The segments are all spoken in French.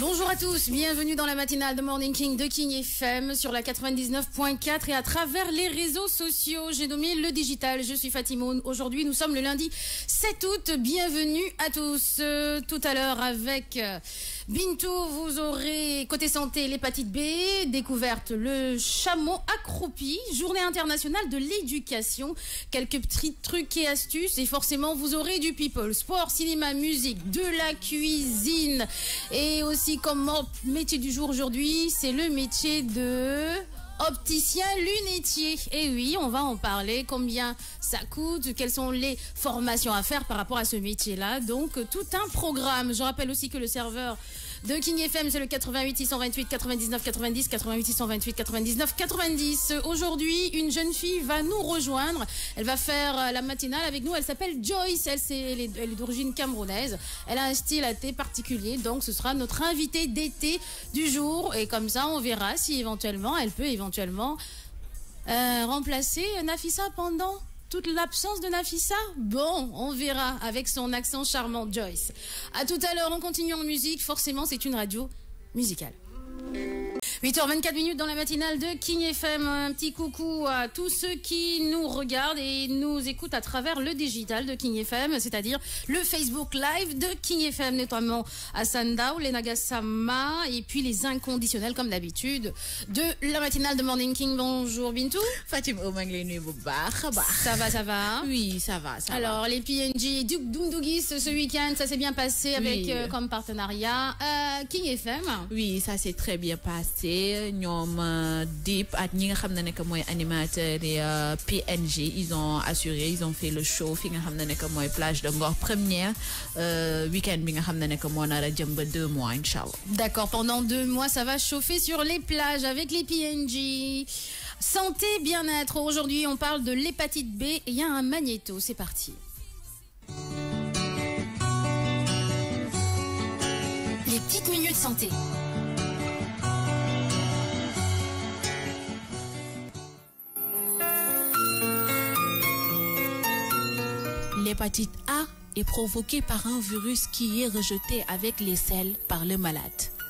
Bonjour à tous, bienvenue dans la matinale de Morning King de King FM sur la 99.4 et à travers les réseaux sociaux. J'ai nommé le digital, je suis Fatimoun. Aujourd'hui, nous sommes le lundi 7 août. Bienvenue à tous. Tout à l'heure avec Bintou, vous aurez côté santé l'hépatite B, découverte le chameau accroupi, journée internationale de l'éducation, quelques petits trucs et astuces et forcément vous aurez du people, sport, cinéma, musique, de la cuisine et aussi comme métier du jour aujourd'hui, c'est le métier de opticien lunetier. Et oui, on va en parler, combien ça coûte, quelles sont les formations à faire par rapport à ce métier-là. Donc, tout un programme. Je rappelle aussi que le serveur de King FM, c'est le 88 628 99 90, 88 628 99 90. Aujourd'hui, une jeune fille va nous rejoindre. Elle va faire la matinale avec nous. Elle s'appelle Joyce. Elle est d'origine camerounaise. Elle a un style assez particulier. Donc, ce sera notre invitée d'été du jour. Et comme ça, on verra si éventuellement, elle peut éventuellement remplacer Nafissa pendant toute l'absence de Nafissa. Bon, on verra avec son accent charmant, Joyce. À tout à l'heure, on continue en musique. Forcément, c'est une radio musicale. 8h24 dans la matinale de King FM. Un petit coucou à tous ceux qui nous regardent et nous écoutent à travers le digital de King FM, c'est-à-dire le Facebook Live de King FM, notamment à Sandao, les Nagasama et puis les inconditionnels comme d'habitude de la matinale de Morning King. Bonjour Bintou. Fatim Omangleni Boubar. Ça va? Oui, ça va. Alors, les PNJ Duke Dundugis ce week-end, ça s'est bien passé avec comme partenariat King FM. Oui, ça s'est très bien passé. Ñom Deep ak ñi nga xamné nek moy animateur et PNG, ils ont assuré, ils ont fait le show fi nga xamné nek moy plage de Ngor première week-end bi nga xamné nek mo nara jëm ba 2 mois inchallah. D'accord, pendant 2 mois ça va chauffer sur les plages avec les PNJ. Santé, bien-être. Aujourd'hui, on parle de l'hépatite B et il y a un magnéto, c'est parti. Les petites minutes santé. L'hépatite A est provoquée par un virus qui est rejeté avec les selles par le malade.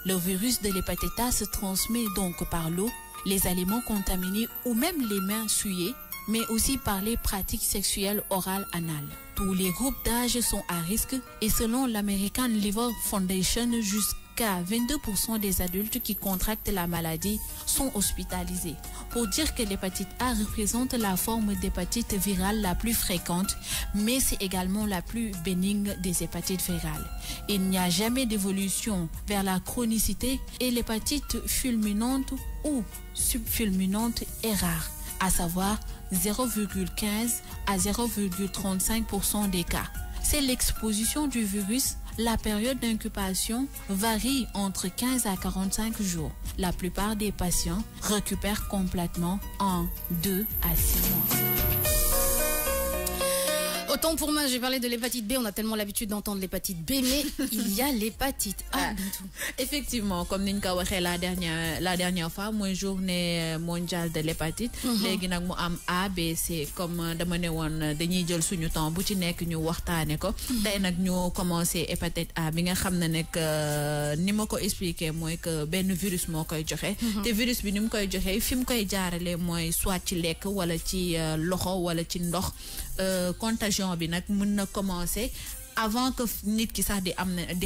Le virus de l'hépatite A se transmet donc par l'eau, les aliments contaminés ou même les mains souillées, mais aussi par les pratiques sexuelles orales anales. Tous les groupes d'âge sont à risque et selon l'American Liver Foundation, jusqu'à 22% des adultes qui contractent la maladie sont hospitalisés. Pour dire que l'hépatite A représente la forme d'hépatite virale la plus fréquente, mais c'est également la plus bénigne des hépatites virales. Il n'y a jamais d'évolution vers la chronicité et l'hépatite fulminante ou subfulminante est rare, à savoir 0,15 à 0,35% des cas. C'est l'exposition du virus. La période d'incubation varie entre 15 à 45 jours. La plupart des patients récupèrent complètement en 2 à 6 mois. Autant pour moi, j'ai parlé de l'hépatite B, on a tellement l'habitude d'entendre l'hépatite B, mais il y a l'hépatite A. Effectivement, comme Ninka waxé la dernière fois, mooy journée mondiale de l'hépatite. Légui nak mu am A, B, C, comme dama né won dañuy jël suñu temps bu ci nekk ñu waxtané ko. Tay nak ñu commencé hépatite A bi nga xamné nek ni ma ko expliquer moy que ben virus mo koy joxé. Té virus bi nim koy joxé fim koy jaaralé moy soit ci lekk wala ci loxo wala ci ndox. Contagion bi nak mën na commencer avant que nit ki sax di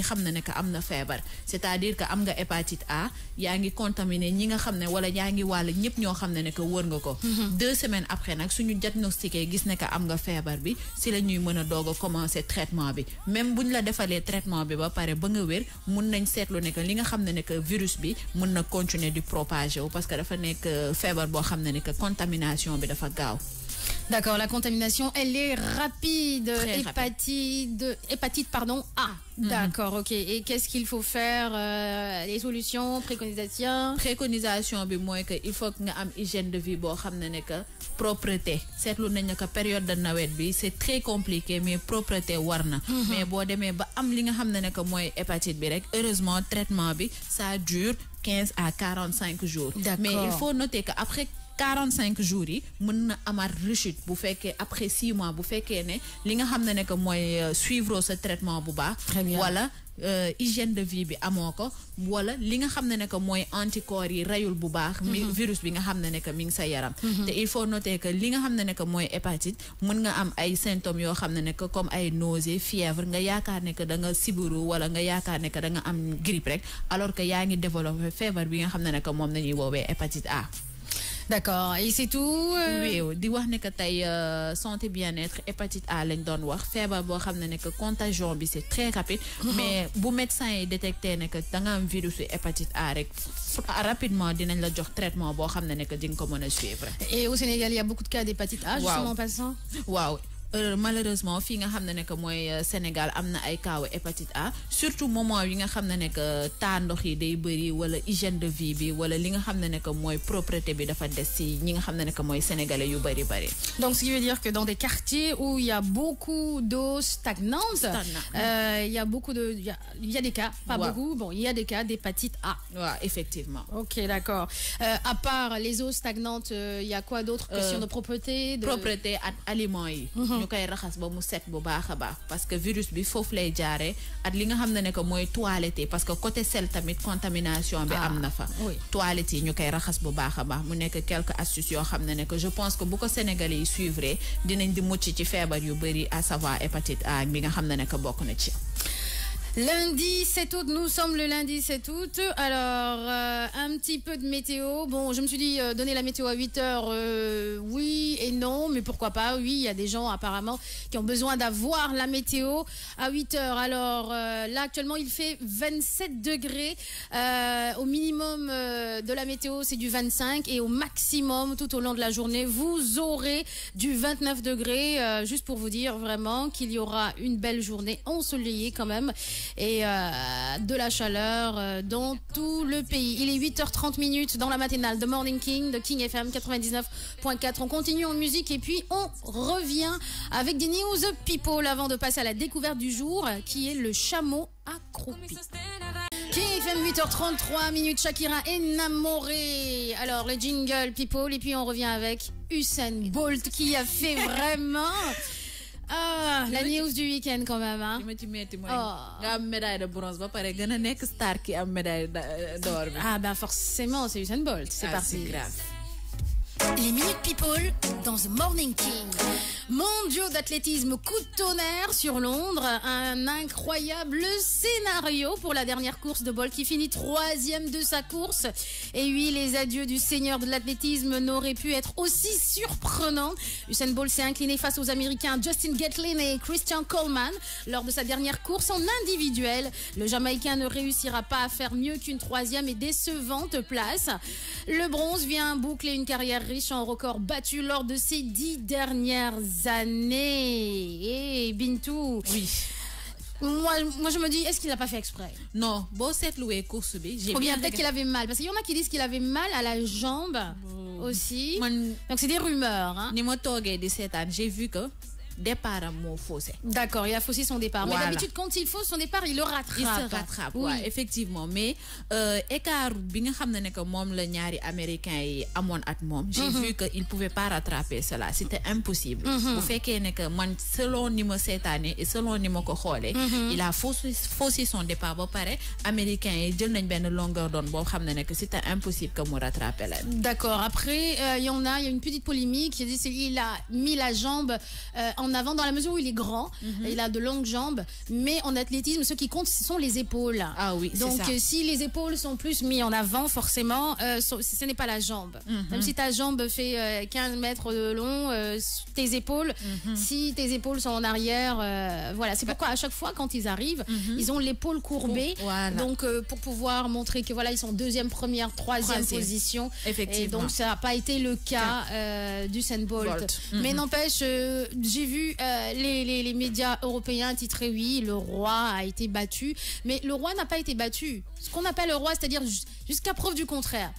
xamné nek amna fièvre, c'est-à-dire que am nga hépatite A yaangi contaminé ñi nga xamné wala yaangi wal ñep ñoo xamné nek wër nga ko 2 semaines après nak suñu diagnostiqué gis nek am nga fièvre bi si la ñuy mëna dogo commencer traitement bi. Même buñ la défalé traitement bi ba paré ba nga wër mën nañ sétlu nek li nga xamné nek virus bi mën na continuer di propager parce que dafa nek fièvre bo xamné nek contamination bi dafa gaaw. D'accord, la contamination, elle est rapide. Hépatite, A. D'accord, ok. Et qu'est-ce qu'il faut faire? Les solutions, préconisations? Préconisation, il faut que am hygiène de vie, propreté. Cette période de Noël, c'est très compliqué, mais propreté, warna. Mais bon, demain, am li nga xamné nek moy hépatite bi rek, heureusement, traitement bi, ça dure 15 à 45 jours. Mais il faut noter qu'après 45 jours yi mën na amaat rechute bu fekkee après 6 mois bu fekkee ne li nga xam ne que mooy suivre ce traitement bu baax wala hygiène de vie bi amoo ko wala li nga xam ne que mooy anticorps yi rayul bu baax virus bi nga xam ne que mi ngi sa yaram te il faut noter que li nga xam ne que mooy hépatite mën nga am ay symptômes yoo xam ne que comme ay nausées fièvre nga yaakaar ne que da nga sibiru wala nga yaakaar ne que da nga am grippe rek alors que yaa ngi développé feebar bi nga xam ne que moom nañuy woowee hépatite A. D'accord, et c'est tout. Oui, di wax ne que tey santé bien-être hépatite A lañ doon wax feebar boo xam ne que contagion bi c'est très rapide. mais bu médecin yi détecté ne que da nga am virus hépatite A rek rapidement dinañ la jox traitement boo xam ne que di nga ko mën a suivre. Et au Sénégal il y a beaucoup de cas d'hépatite A justement en passant. Waaw. Malheureusement fii nga xam ne que mooy Sénégal am na ay cas hépatite A surtout moment yi nga xam ne que taa ndox yi day bëri wala hygiène de vie bi wala li nga xam ne que mooy propreté bi dafa des ci ñi nga xam ne que mooy sénégalais yu bëri. Donc ce qui veut dire que dans des quartiers où il y a beaucoup d'eau stagnante, il y a beaucoup de il y a des cas, pas beaucoup, bon il y a des cas d'hépatite A. Ouais, effectivement. OK, d'accord. À part les eaux stagnantes, il y a quoi d'autre? Question de propreté, propreté ak aliments yi. ñu koy raxas ba mu set bu baax a baax parce que virus bi foofu lay jaaree at li nga xam ne que mooy toilette parce que côté sel tamit contamination bi am na fa. toilette yi ñu koy raxas bu baax a baax mu nekk quelques astuces yoo xam ne que je pense que bu ko Sénégalais yi suivre dinañ di mucc ci feebar yu bëri à savoir hépatite A bi nga xam ne que bokk na ci. Lundi 7 août, nous sommes le lundi 7 août. Alors, un petit peu de météo. Bon, je me suis dit, donner la météo à 8 heures, oui et non, mais pourquoi pas? Oui, il y a des gens apparemment qui ont besoin d'avoir la météo à 8 heures. Alors, là, actuellement, il fait 27 degrés. Au minimum de la météo, c'est du 25. Et au maximum, tout au long de la journée, vous aurez du 29 degrés. Juste pour vous dire vraiment qu'il y aura une belle journée ensoleillée quand même. Et de la chaleur dans tout le pays. Il est 8h30 dans la matinale de Morning King de King FM 99.4. On continue en musique et puis on revient avec des news people avant de passer à la découverte du jour qui est le chameau accroupi. King FM 8h33, Shakira Enamoré. Alors le jingle people et puis on revient avec Usain Bolt qui a fait vraiment... Ah, la news du week-end quand même, hein. Nga médaille de bronze, va paraître gagner nek star qui a médaille d'or. Ah, ben forcément, c'est Usain Bolt. C'est parti. C'est grave. Les minutes people dans The Morning King. Mondiaux d'athlétisme, coup de tonnerre sur Londres. Un incroyable scénario pour la dernière course de Bolt qui finit 3e de sa course. Et oui, les adieux du seigneur de l'athlétisme n'auraient pu être aussi surprenants. Usain Bolt s'est incliné face aux Américains Justin Gatlin et Christian Coleman lors de sa dernière course en individuel. Le Jamaïcain ne réussira pas à faire mieux qu'une 3e et décevante place. Le bronze vient boucler une carrière riche en records battus lors de ces 10 dernières années. Et Bintou. Oui. Moi, je me dis, est-ce qu'il n'a pas fait exprès? Non, bon, cette louée course B. Ou bien peut-être qu'il avait mal. Parce qu'il y en a qui disent qu'il avait mal à la jambe aussi. Donc c'est des rumeurs. Hein. J'ai vu que départ à mon faussé. D'accord, il a faussé son départ. Voilà. Mais d'habitude, quand il fausse son départ, il le rattrape. Il se rattrape, oui. Ouais, effectivement. Mais écart, bien que mom le ñaari américain yi amone at mom, j'ai vu que il pouvait pas rattraper cela. C'était impossible. Vous faites que man selon ni mo cette année et selon ni mo ko xolé, il a faussé son départ ba paré américain yi jël nañ ben longueur d'onde bo xamné que c'était impossible que mo rattraper là. D'accord. Après il y a une petite polémique qui dit il a mis la jambe en avant dans la mesure où il est grand, il a de longues jambes, mais en athlétisme ce qui compte ce sont les épaules. Ah oui, donc si les épaules sont plus mis en avant forcément ce n'est pas la jambe. Même si ta jambe fait 15 mètres de long, tes épaules, si tes épaules sont en arrière, voilà, c'est pourquoi à chaque fois quand ils arrivent, ils ont l'épaule courbée, voilà. Donc pour pouvoir montrer que voilà, ils sont deuxième, première, troisième position. Effectivement. Et donc ça n'a pas été le cas d'Usain Bolt. Mais n'empêche, j'ai vu les médias européens titrer oui, le roi a été battu, mais le roi n'a pas été battu. Ce qu'on appelle le roi, c'est-à-dire jusqu'à preuve du contraire.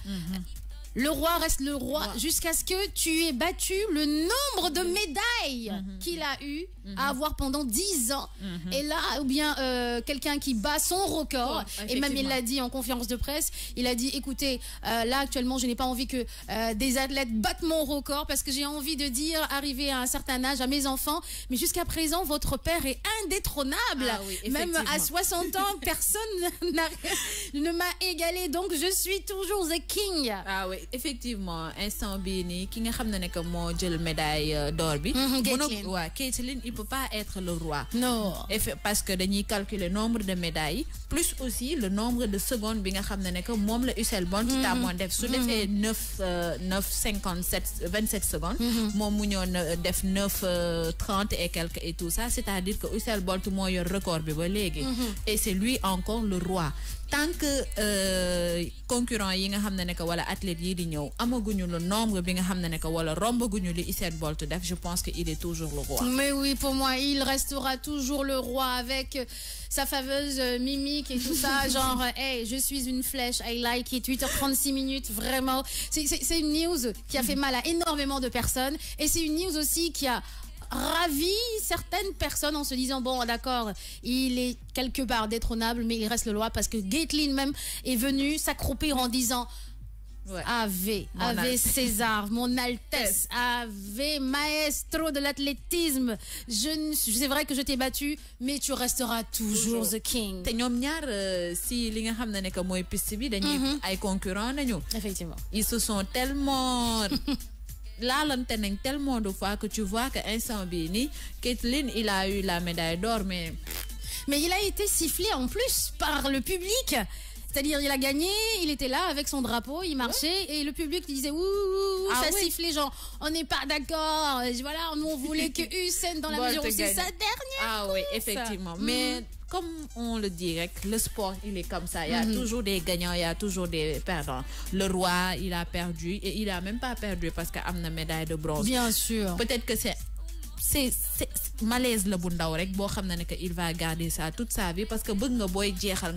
Le roi reste le roi jusqu'à ce que tu aies battu le nombre de médailles qu'il a eu à avoir pendant 10 ans. Et là, ou bien quelqu'un qui bat son record, et même il l'a dit en conférence de presse, il a dit, écoutez, là actuellement je n'ai pas envie que des athlètes battent mon record parce que j'ai envie de dire, arrivé à un certain âge, à mes enfants, mais jusqu'à présent votre père est indétrônable. Même à 60 ans, personne ne m'a égalé, donc je suis toujours the king. Ah oui, effectivement, instant bini, qui nga xamné que mo jël médaille d'or bi. Caitlin, il peut pas être le roi. Non. Parce que dañuy calculer le nombre de médailles plus aussi le nombre de secondes bi nga xamné que mom la Usain Bolt ci tàmmoon def su defee 27 secondes mom mu ñoon def 9:30 et quelques et tout ça, c'est-à-dire que Usain Bolt moo yor record bi ba légui et c'est lui encore le roi. Tant que concurrent yi nga xamné ne que wala athlète yi di ñëw amaguñu le nombre bi nga xamné ne que wala rombaguñu li Usain Bolt def, je pense que il est toujours le roi. Mais oui, pour moi il restera toujours le roi avec sa fameuse mimique et tout ça, genre hey, je suis une flèche, I like it. 8h36 minutes, vraiment c'est une news qui a fait mal à énormément de personnes, et c'est une news aussi qui a ravi certaines personnes en se disant bon d'accord, il est quelque part détrônable mais il reste le roi, parce que Caitlin même est venue s'accroupir en disant Ave César, mon Altesse, Ave Maestro de l'athlétisme, c'est vrai que je t'ai battu mais tu resteras toujours the king. Té ñom ñaar si li nga xamné ne que moy piste bi dañuy ay concurrents nañu. Effectivement. Ils se sont tellement laalante nañ tellement de fois que tu vois que instant bi ni Caitlin il a eu la médaille d'or mais il a été sifflé en plus par le public. C'est-à-dire, il a gagné, il était là avec son drapeau, il marchait, et le public disait ouh, ça sifflait, genre, on n'est pas d'accord, voilà, nous on voulait que Usain dans la mesure où c'est sa dernière. Ah oui, effectivement. Mais comme on le dit, le sport, il est comme ça. Il y a toujours des gagnants, il y a toujours des perdants. Le roi, il a perdu, et il a même pas perdu parce qu'il a une médaille de bronze. Bien sûr. Peut-être que c'est malaise le bu ndaw rek bo xamna ne que il va garder ça toute sa vie, parce que bëgg nga boy jéxal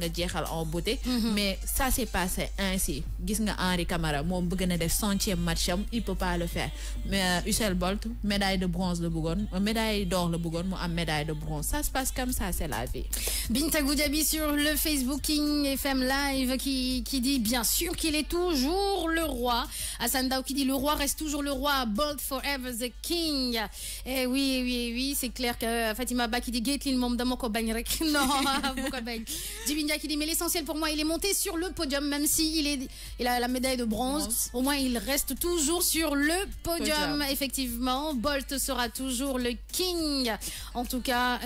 en beauté mais ça s'est passé ainsi. Gis nga Henri Camara mom bëgg na def 100e matcham, il peut pas le faire, mais Usain Bolt médaille de bronze le bëggoon, médaille d'or le bëggoon, mu am médaille de bronze. Ça se passe comme ça, c'est la vie. Binta Goudiaby sur le Facebook King FM Live qui dit bien sûr qu'il est toujours le roi. Hassan Dao qui dit le roi reste toujours le roi, Bolt forever the king. Et oui, c'est clair que Fatima Ba qui dit Caitlin mom dama ko bañ rek. Non, beaucoup bañ. Djibindia qui dit mais l'essentiel pour moi, il est monté sur le podium, même si il a la médaille de bronze. Au moins il reste toujours sur le podium. Effectivement, Bolt sera toujours le king. En tout cas,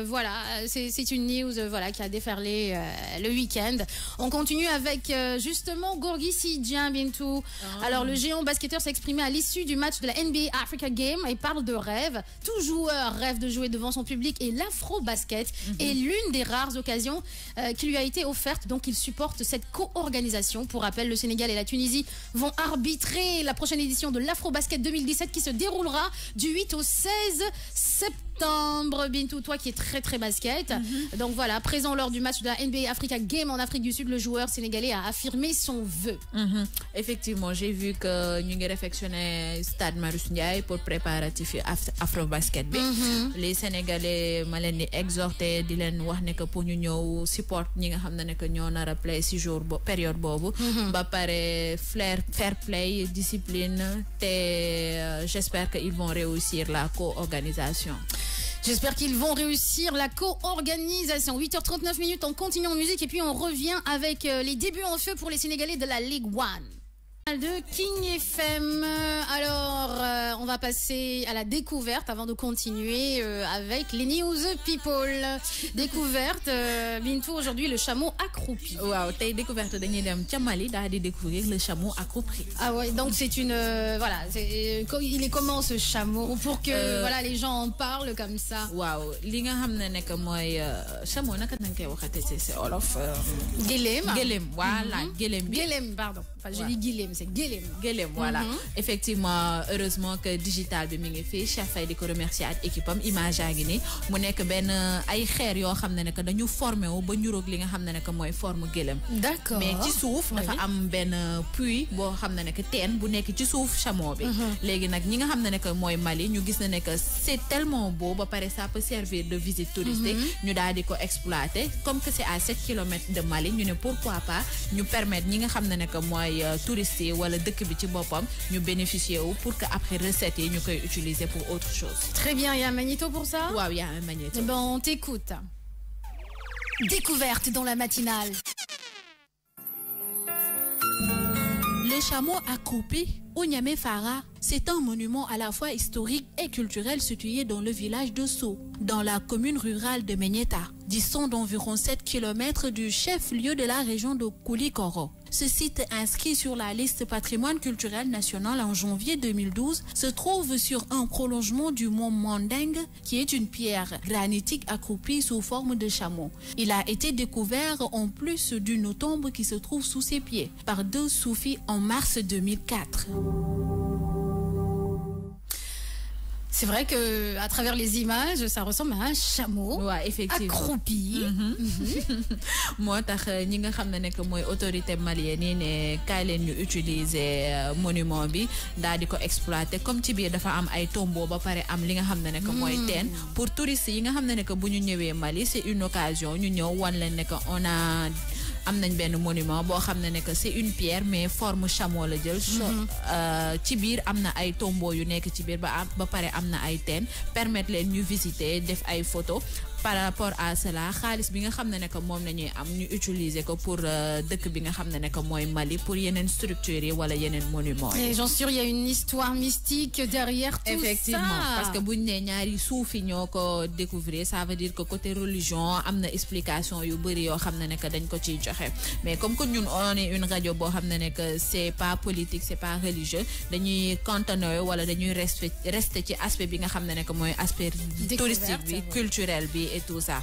voilà, c'est une news qui a déferlé le week-end. On continue avec justement Gorgui Sy-Dieng Bintou. Alors le géant basketteur s'est exprimé à l'issue du match de la NBA Africa Game et parle de rêve. Tout joueur rêve de jouer devant son public, et l'afro-basket est l'une des rares occasions qui lui a été offerte. Donc il supporte cette co-organisation. Pour rappel, le Sénégal et la Tunisie vont arbitrer la prochaine édition de l'afro-basket 2017 qui se déroulera du 8 au 16 septembre. Bintou, toi qui es très très basket, donc voilà, présent lors du match de la NBA Africa Game en Afrique du Sud, le joueur sénégalais a affirmé son vœu. Effectivement, j'ai vu que ñu ngi réfectionné stade Marius Ndiaye pour préparatif afro-basket bi. Les Sénégalais ma leen di exhorter di leen wax ne que pour ñu ñëw support ñi nga xam ne que ñoo nar a play si jour période boobu. Ba pare fair play, discipline, te j'espère qu'ils vont réussir la co-organisation. J'espère qu'ils vont réussir la co-organisation. 8h39 minutes, on continue en musique et puis on revient avec les débuts en feu pour les Sénégalais de la Ligue 1. De King FM. Alors, on va passer à la découverte avant de continuer avec les news people. Découverte, Bintou, aujourd'hui le chameau accroupi. Wow, t'as découverte dañuy dem ca Mali daal di découvrir le chameau accroupi. Ah ouais, donc c'est une voilà, il est comment ce chameau pour que voilà les gens en parlent comme ça. Wow, li nga xamné nek moy chameau naka nañ koy waxate c'est olof. Gélem. Gélem, voilà, gélem bi. Gélem, pardon. Enfin, je dis gélem. c'est Guélem. Guélem, voilà. Effectivement, heureusement que digital bi mi ngi fi Cheikh Faye di ko remercier ak équipe am image yaa ngi ni mu nekk benn ay xeer yoo xam ne que dañu formé wu ba ñuróog li nga xam ne que mooy forme Guélem. D'accord. Mais ci suuf dafa am benn puits boo xam ne que teen bu nekk ci suuf chameau bi. Léegi nag ñi nga xam ne que mooy Mali ñu gis ne que c'est tellement beau ba pare ça peut servir de visite touristique. ñu daal di ko exploiter comme que c'est à 7 kilomètres de Mali ñu ne pourquoi pas ñu permettre ñi nga xam ne que mooy touristes yi wala dëkk bi ci boppam ñu bénéficier wu pour que après recettes yi ñu koy utiliser pour autre chose. Très bien, il y a un magnéto pour ça? Waaw, il y a un magnéto. Bon, on t'écoute. Découverte dans la matinale. Le chameau accroupi au Niamey Fara, c'est un monument à la fois historique et culturel situé dans le village de Sceaux, dans la commune rurale de Mégneta, distant d'environ 7 km du chef-lieu de la région de Koulikoro. Ce site, inscrit sur la liste patrimoine culturel national en janvier 2012, se trouve sur un prolongement du mont Manding, qui est une pierre granitique accroupie sous forme de chameau. Il a été découvert en plus d'une tombe qui se trouve sous ses pieds par 2 soufis en mars 2004. C'est vrai que à travers les images, ça ressemble à un chameau accroupi. Moi, tax ñi nga xam ne que mooy autorité malienne yi ne kaay leen ñu utiliser monument bi daal di ko exploiter comme ci biir dafa am ay tombeau ba pare am li nga xam ne que mooy teen pour touristes yi nga xam ne que bu ñu ñëwee Mali c'est une occasion ñu ñëw wan leen ne que on a am nañ benn monument boo xam ne que c'est une pierre mais forme chameau la jël. ci biir am na ay tombeau yu nekk ci biir ba pare am na ay teen permettre leen ñu visiter def ay photos. Par rapport à cela xaalis bi nga xam ne que moom nañuy am ñu utiliser ko pour dëkk bi nga xam ne que mooy Mali pour yeneen structures yi wala yeneen monuments yi. Et j'en suis sûr il y a une histoire mystique derrière tout effectivement, ça. parce que buñ ne ñaari suufi ñoo ko découvrir ça veut dire que côté religion am na explication yu bëri yoo xam ne que dañ ko ciy joxe mais comme que ñun on est une radio boo xam ne que c'est pas politique c'est pas religieux dañuy cantonner wala dañuy rester ci aspect bi nga xam ne que mooy aspect touristique bi culturel bi et tout ça.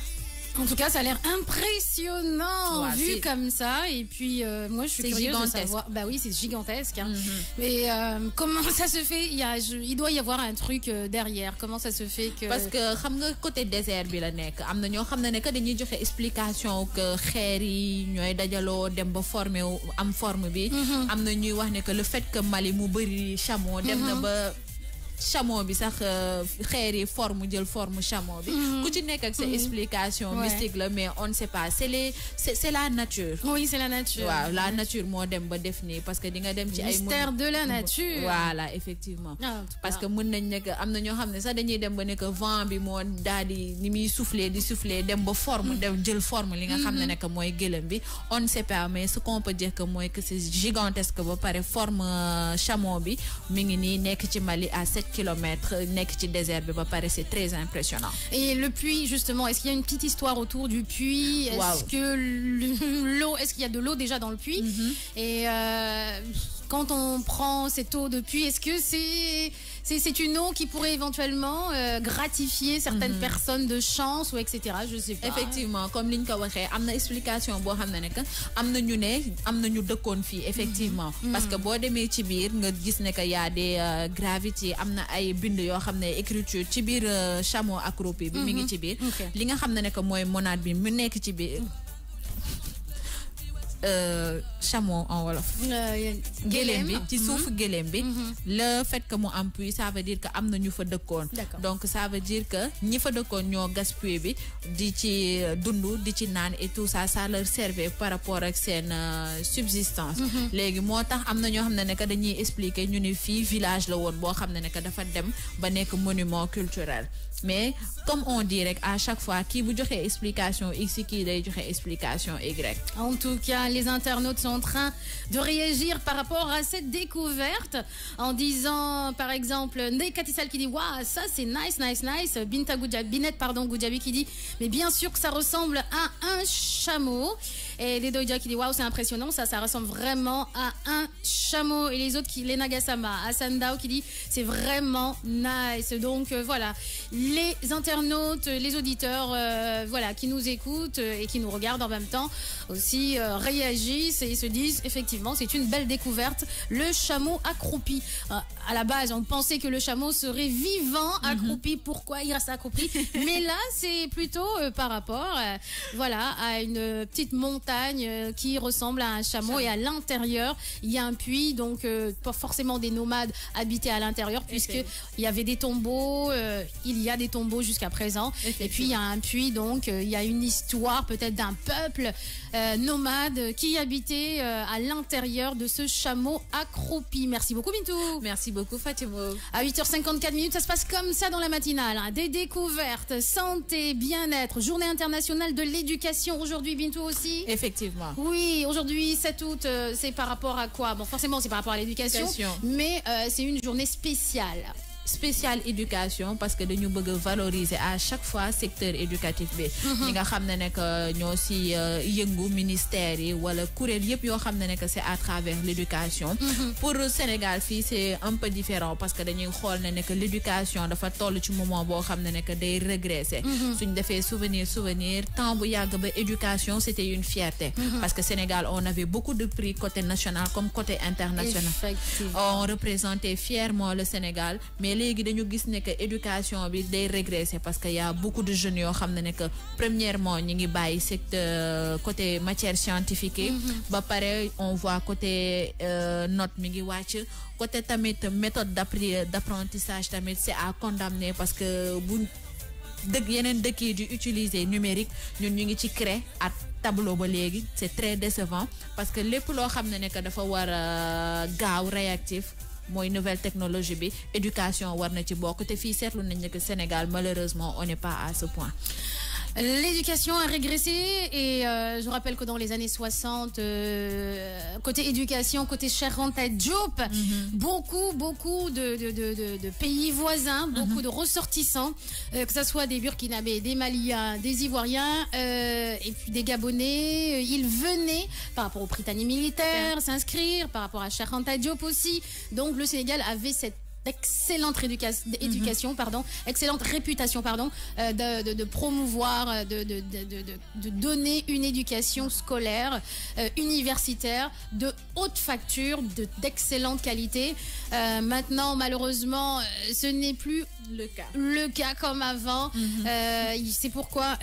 En tout cas, ça a l'air impressionnant vu comme ça. Et puis, moi, je suis curieuse de savoir. Bah oui, c'est gigantesque. Hein. Mais comment ça se fait? Il doit y avoir un truc derrière. Comment ça se fait que... Parce que, xam nga côté désert bi la nekk am na ñoo xam ne que dañuy joxe explication que xeer yi ñooy dajaloo dem ba formé am forme bi. am na ñuy wax ne que le fait que Mali mu bëri chameau dem na ba. Chameau bi sax xeer yi forme jël forme chameau bi ku ci nekk ak sa explication mystique la mais on ne sait pas c'est la nature. Oui, c'est la nature. Waaw, la nature moo dem ba def nii parce que di nga dem ci ay mystère de la nature. Voilà, effectivement. Parce que mën nañ ne que am na ñoo xam ne sax dañuy dem ba ne que vent bi moo daal di ni muy souffler dem ba forme dem jël forme li nga xam ne que mooy gëlëm bi on ne sait pas mais ce qu'on peut dire que mooy que c'est gigantesque ba pare forme chameau bi mi ngi nii nekk ci Mali à 7 kilomètres nekk ci désert bi ba pare c'est très impressionnant. Et le puits justement, est-ce qu'il y a une petite histoire autour du puits? Est-ce que l'eau, est-ce qu'il y a de l'eau déjà dans le puits? Et quand on prend cette eau de puits, est-ce que c'est une eau qui pourrait éventuellement gratifier certaines personnes de chance ou etc. Je sais pas. Effectivement, comme liñ ko waxee am na explication boo xam ne que am na ñu dëkkoon fii effectivement. Parce que boo demee ci biir nga gis ne que y a des gravités am na ay bind yoo xam ne écriture ci biir chameau accroupi bi mi ngi ci biir. li nga xam ne que mooy monade bi mu nekk ci biir. Chameau en wolof. Gélem bi ci suuf gélem bi. Le fait que mu am puits ça veut dire que am na ñu fa dëkkoon. Donc ça veut dire que ñi fa dëkkoon ñoo gas puits bi di ci dundu di ci naan et tout ça ça leur servait par rapport ak seen subsistance. Léegi moo tax am na ñoo xam ne que dañuy expliquer ñu ne fii village la woon boo xam ne que dafa dem ba nekk monument culturel. Mais comme on dit rek à chaque fois kii bu joxe explication X kii day joxe explication Y. En tout cas, les internautes sont en train de réagir par rapport à cette découverte en disant par exemple Ndeye Katissal qui dit waouh ça c'est nice. Binta Goudjabi qui dit mais bien sûr que ça ressemble à un chameau. Et les Doja qui dit waouh c'est impressionnant, ça ressemble vraiment à un chameau. Et les autres les Nagasama, Hassan Dao qui dit c'est vraiment nice. Donc voilà, les internautes, les auditeurs voilà qui nous écoutent et qui nous regardent en même temps aussi réagissent réagissent et se disent effectivement c'est une belle découverte, le chameau accroupi. À la base, on pensait que le chameau serait vivant accroupi. Pourquoi il reste accroupi? Mais là, c'est plutôt par rapport voilà, à une petite montagne qui ressemble à un chameau et à l'intérieur, il y a un puits, donc pas forcément des nomades habités à l'intérieur puisqu'il y avait des tombeaux, il y a des tombeaux jusqu'à présent. Et puis il y a un puits, donc il y a une histoire peut-être d'un peuple nomade qui habitait à l'intérieur de ce chameau accroupi. Merci beaucoup Bintou. Merci beaucoup Fatima. À 8h54, ça se passe comme ça dans la matinale. Hein. Des découvertes, santé, bien-être, journée internationale de l'éducation. Aujourd'hui Bintou aussi. Effectivement. Oui, aujourd'hui 7 août, c'est par rapport à quoi? Bon, forcément c'est par rapport à l'éducation, mais c'est une journée spéciale. Spéciale éducation parce que dañu bëgg valoriser à chaque fois secteur éducatif bi ñi nga xam ne que ñoo si yëngu ministère yi wala kuréel yëpp yoo xam ne que c'est à travers l'éducation. Pour Sénégal fii c'est un peu différent parce que dañuy xool ne que l'éducation dafa toll ci moment boo xam ne que day régresser. Suñ defee souvenir temps bu yàgg ba éducation c'était une fierté parce que Sénégal on avait beaucoup de prix côté national comme côté international. On représentait fièrement le Sénégal, mais léegi dañu gis ne que éducation bi day régresser parce que y a beaucoup de jeunes yoo xam ne que premièrement ñi ngi bàyyi secteur côté matière scientifique yi ba pare on voit côté note mi ngi wàcc côté tamit méthode d'apprentissage tamit c'est à condamner parce que bu dëgg yeneen dëkk yi di utiliser numérique ñun ñu ngi ci créer at tableau ba léegi c'est très décevant parce que lépp loo xam ne que dafa war a gaaw réactif mooy nouvelle technologie bi éducation war na ci bokk te fii seetlu nañ ne que Sénégal malheureusement on n'est pas à ce point. L'éducation a régressé et je rappelle que dans les années 60, côté éducation, côté Cheikh Anta Diop, beaucoup de pays voisins, beaucoup de ressortissants, que ce soit des Burkinabés, des Maliens, des Ivoiriens et puis des Gabonais, ils venaient par rapport au Prytanée militaire s'inscrire, par rapport à Cheikh Anta Diop aussi. Donc le Sénégal avait cette excellente excellente réputation, de promouvoir, de donner une éducation scolaire, universitaire, de haute facture, d'excellente qualité. Maintenant, malheureusement, ce n'est plus le cas comme avant. C'est pourquoi,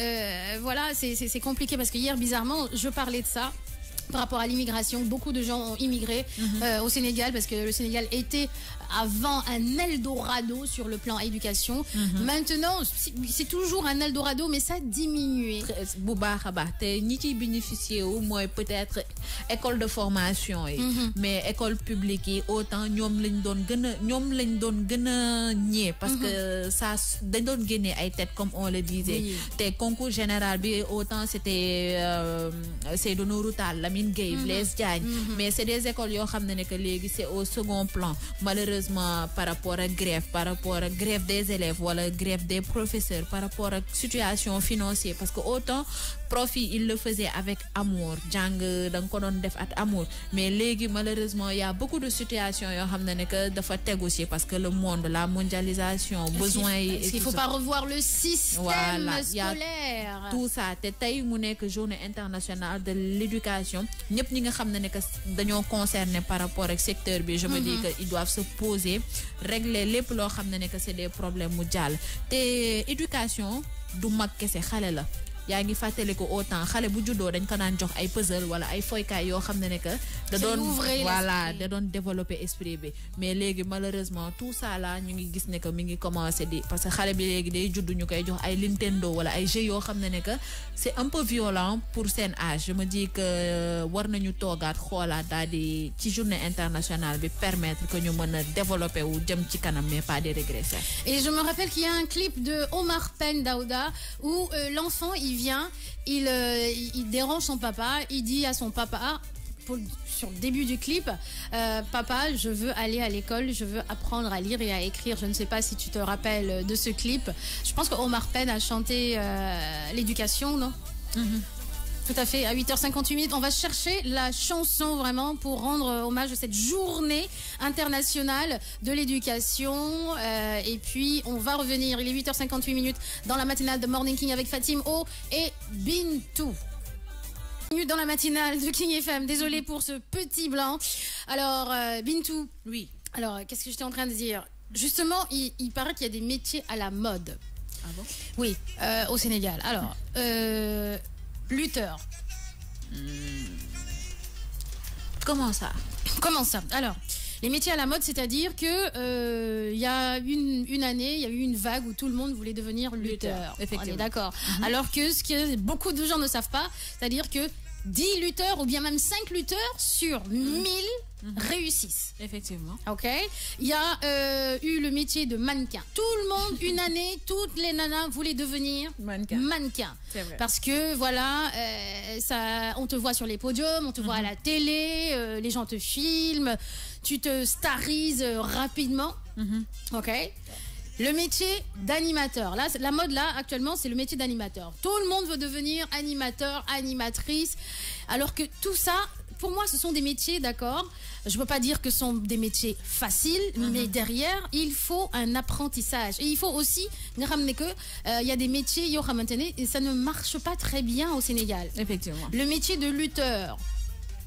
voilà, c'est compliqué parce que hier, bizarrement, je parlais de ça. Par rapport à l'immigration, beaucoup de gens ont immigré au Sénégal parce que le Sénégal était avant un Eldorado sur le plan éducation. Maintenant, c'est toujours un Eldorado, mais ça a diminué. Bu baax a baax te ñi ciy bénéficier wu mooy peut-être école de formation yi. Mais école publique yi autant ñoom lañ doon gën a ñee parce que ça dañ doon génnee ay tête comme on le disait. Te concours général bi autant c'était Seydou Nourou Tall, Lamine Gueye, Blaise Diagne, mais c'est des écoles yoo xam ne que léegi c'est au second plan. Malheureusement par rapport à grève des élèves wala grève des professeurs, par rapport à situation financière parce que autant profit il le faisait avec amour, jàng dang ko doon def at amour, mais léegi malheureusement il y a beaucoup de situations yoo xam ne que dafa tegu ci parce que le monde, la mondialisation, besoin yi. Il faut pas revoir le système scolaire. Tout ça te tey mu nekk journée internationale de l'éducation ñëpp ñi nga xam ne que dañoo concerné par rapport ak secteur bi, je me dis que ils doivent se poser, régler lépp loo xam ne que c'est des problèmes mu jàll te éducation du mag kese xale la. yaa ngi fàttali ko autant xale bu juddoo dañ ko daan jox ay puzzle wala ay foykaay yoo xam ne que da doon développer esprit bi, mais léegi malheureusement tout ça là ñu ngi gis ne que mi ngi commencer di parce que xale bi léegi day judd ñu koy jox ay Nintendo wala ay jeux yoo xam ne que c'est un peu violent pour seen âge. Je me dis que war nañu toogaat xoolaat daal di ci journée internationale bi permettre que ñu mën a développer wu jëm ci kanam mais pas de régresser. Et je me rappelle qu'il y a un clip de Omar Pène Daouda où l'enfant il vient, il dérange son papa, il dit à son papa, sur le début du clip, papa, je veux aller à l'école, je veux apprendre à lire et à écrire. Je ne sais pas si tu te rappelles de ce clip. Je pense que Omar Pène a chanté l'éducation, non? Tout à fait, à 8h58, on va chercher la chanson vraiment pour rendre hommage à cette journée internationale de l'éducation. Et puis, on va revenir, il est 8h58 dans la matinale de Morning King avec Fatim O et Bintou. Dans la matinale de King FM, désolé pour ce petit blanc. Alors, Bintou. Oui. Alors, qu'est-ce que j'étais en train de dire? Justement, il paraît qu'il y a des métiers à la mode. Ah bon? Oui, au Sénégal. Alors, lutteur. Comment ça? Comment ça? Alors, les métiers à la mode, c'est-à-dire que il y a une année, il y a eu une vague où tout le monde voulait devenir lutteur. Effectivement. On est d'accord. Alors que ce que beaucoup de gens ne savent pas, c'est-à-dire que 10 lutteurs ou bien même 5 lutteurs sur 1000 réussissent. Effectivement. Ok. Il y a eu le métier de mannequin. Tout le monde, une année, toutes les nanas voulaient devenir mannequin. C'est vrai. Parce que voilà, ça, on te voit sur les podiums, on te voit à la télé, les gens te filment, tu te starises rapidement. Ok. Le métier d'animateur. Là, la mode là actuellement, c'est le métier d'animateur. Tout le monde veut devenir animateur, animatrice. Alors que tout ça, pour moi, ce sont des métiers, d'accord. Je ne veux pas dire que ce sont des métiers faciles, mais derrière, il faut un apprentissage. Et il faut aussi ramener que il y a des métiers, et ça ne marche pas très bien au Sénégal. Effectivement. Le métier de lutteur.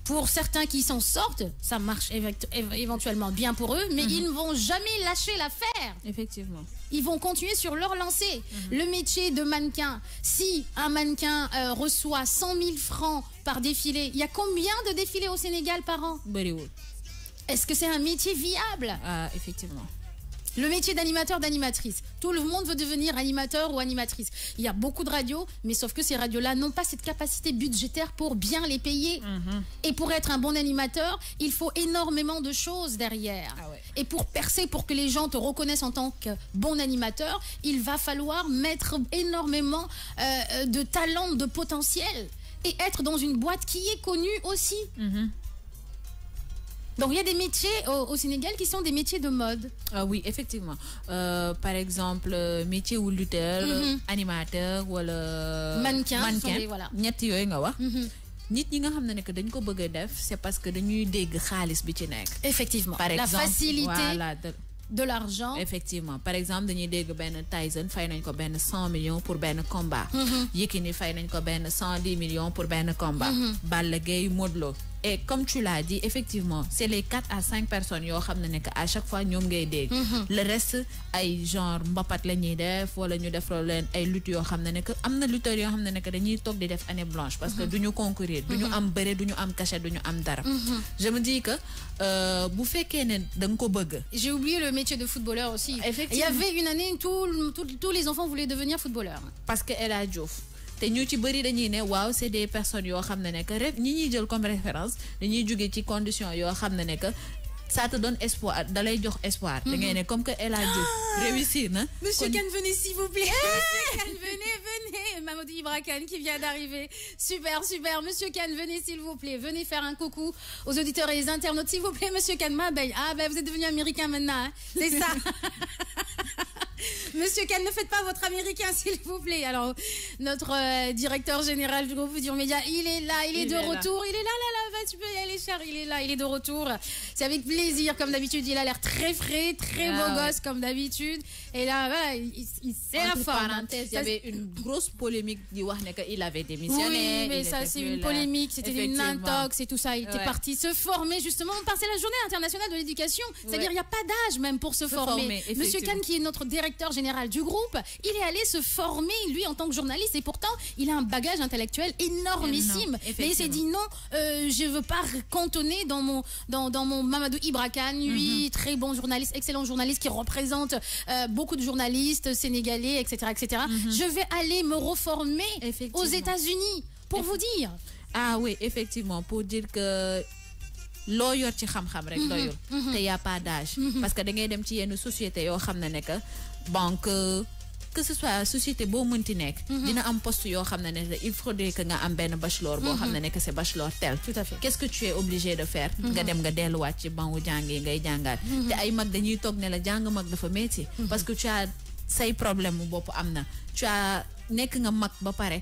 Pour certains qui s'en sortent, ça marche éventuellement bien pour eux, mais ils ne vont jamais lâcher l'affaire. Effectivement. Ils vont continuer sur leur lancée. Le métier de mannequin, si un mannequin reçoit 100 000 francs par défilé, il y a combien de défilés au Sénégal par an? Est-ce que c'est un métier viable? Effectivement. Le métier d'animateur, d'animatrice. Tout le monde veut devenir animateur ou animatrice. Il y a beaucoup de radios, mais sauf que ces radios-là n'ont pas cette capacité budgétaire pour bien les payer. Et pour être un bon animateur, il faut énormément de choses derrière. Et pour percer, pour que les gens te reconnaissent en tant que bon animateur, il va falloir mettre énormément de talent, de potentiel. Et être dans une boîte qui est connue aussi. Donc il y a des métiers au Sénégal qui sont des métiers de mode. Ah oui, effectivement. Par exemple, métier ou lutteur, animateur ou mannequin. Voilà. ñett yooyu nga wax. Nit ñi nga xam ne que dañ ko bëgg a def, c'est parce que dañuy dégg xaalis bi ci nekk. Effectivement. Par exemple, la facilité. Voilà, de l'argent. Effectivement. Par exemple, dañuy dégg ben Tyson fay nañ ko ben 100 millions pour ben combat. Yekini fay nañ ko ben 110 millions pour ben combat. Balla Gaye, Modou Lo. Et comme tu l'as dit, effectivement, c'est les 4 à 5 personnes qui à chaque fois ñom ngay dégg. Le reste ay genre mbapat la ñuy def wala ñu def leen ay lutte yo xamné que amna lutteurs yo xamné que dañuy tok di def année blanche parce que duñu concourir, duñu am bëre, duñu am cachet, duñu am dara. Je me dis que bu féké né dang ko bëgg. J'ai oublié le métier de footballeur aussi. Il y avait une année tous les enfants voulaient devenir footballeurs. Parce que El Hadji Diouf te ñu ci bëri dañuy ne waaw c'est des personnes yoo xam ne que ñi ñuy jël comme référence dañuy jóge ci condition yoo xam ne que ça te donne espoir da lay jox espoir da ngay ne comme que El Hadji Diouf réussir na. Monsieur Kane, venez s'il vous plaît. Monsieur Kane, venez. Mamadou Ibra Kane qui vient d'arriver. Super. Monsieur Kane, venez s'il vous plaît. Venez faire un coucou aux auditeurs et les internautes s'il vous plaît. Monsieur Kane, vous êtes devenu américain maintenant, hein? C'est ça. Monsieur Kane, ne faites pas votre américain, s'il vous plaît. Alors, notre directeur général du groupe Futur Média, il est là, il est de retour. Il est là, tu peux y aller, cher. Il est là, il est de retour. C'est avec plaisir, comme d'habitude. Il a l'air très frais, très beau gosse, comme d'habitude. Et là, voilà, c'est la forme. Il y avait une grosse polémique il avait démissionné. Oui, mais ça, c'est une polémique. C'était une intox et tout ça. Il était parti se former, justement. C'est la journée internationale de l'éducation. C'est-à-dire, il n'y a pas d'âge, même, pour se former. Monsieur Kane, qui est notre directeur général du groupe, il est allé se former, lui, en tant que journaliste. Et pourtant, il a un bagage intellectuel énormissime. Mais il s'est dit non, je veux pas cantonner dans mon Mamadou Ibra Kane, lui, très bon journaliste, excellent journaliste qui représente beaucoup de journalistes sénégalais, etc. Je vais aller me reformer aux États-Unis, pour vous dire. Ah oui, effectivement, pour dire que loo yor ci xam-xam rek doyul te y a pas d'âge parce que da ngay dem ci yenn société yoo xam ne que banque que ce soit société boo mënti nekk dina am poste yoo xam ne il faudrait que nga am benn bachelor boo xam ne que c'est bachelor tel. Tout à fait. Qu'est-ce que tu es obligé de faire nga dem nga delluwaat ci bangu jàngee ngay jàngaat te ay mag dañuy toog ne la jàng mag dafa métti parce que tu as say problème mu bopp am na tu as nekk nga mag ba pare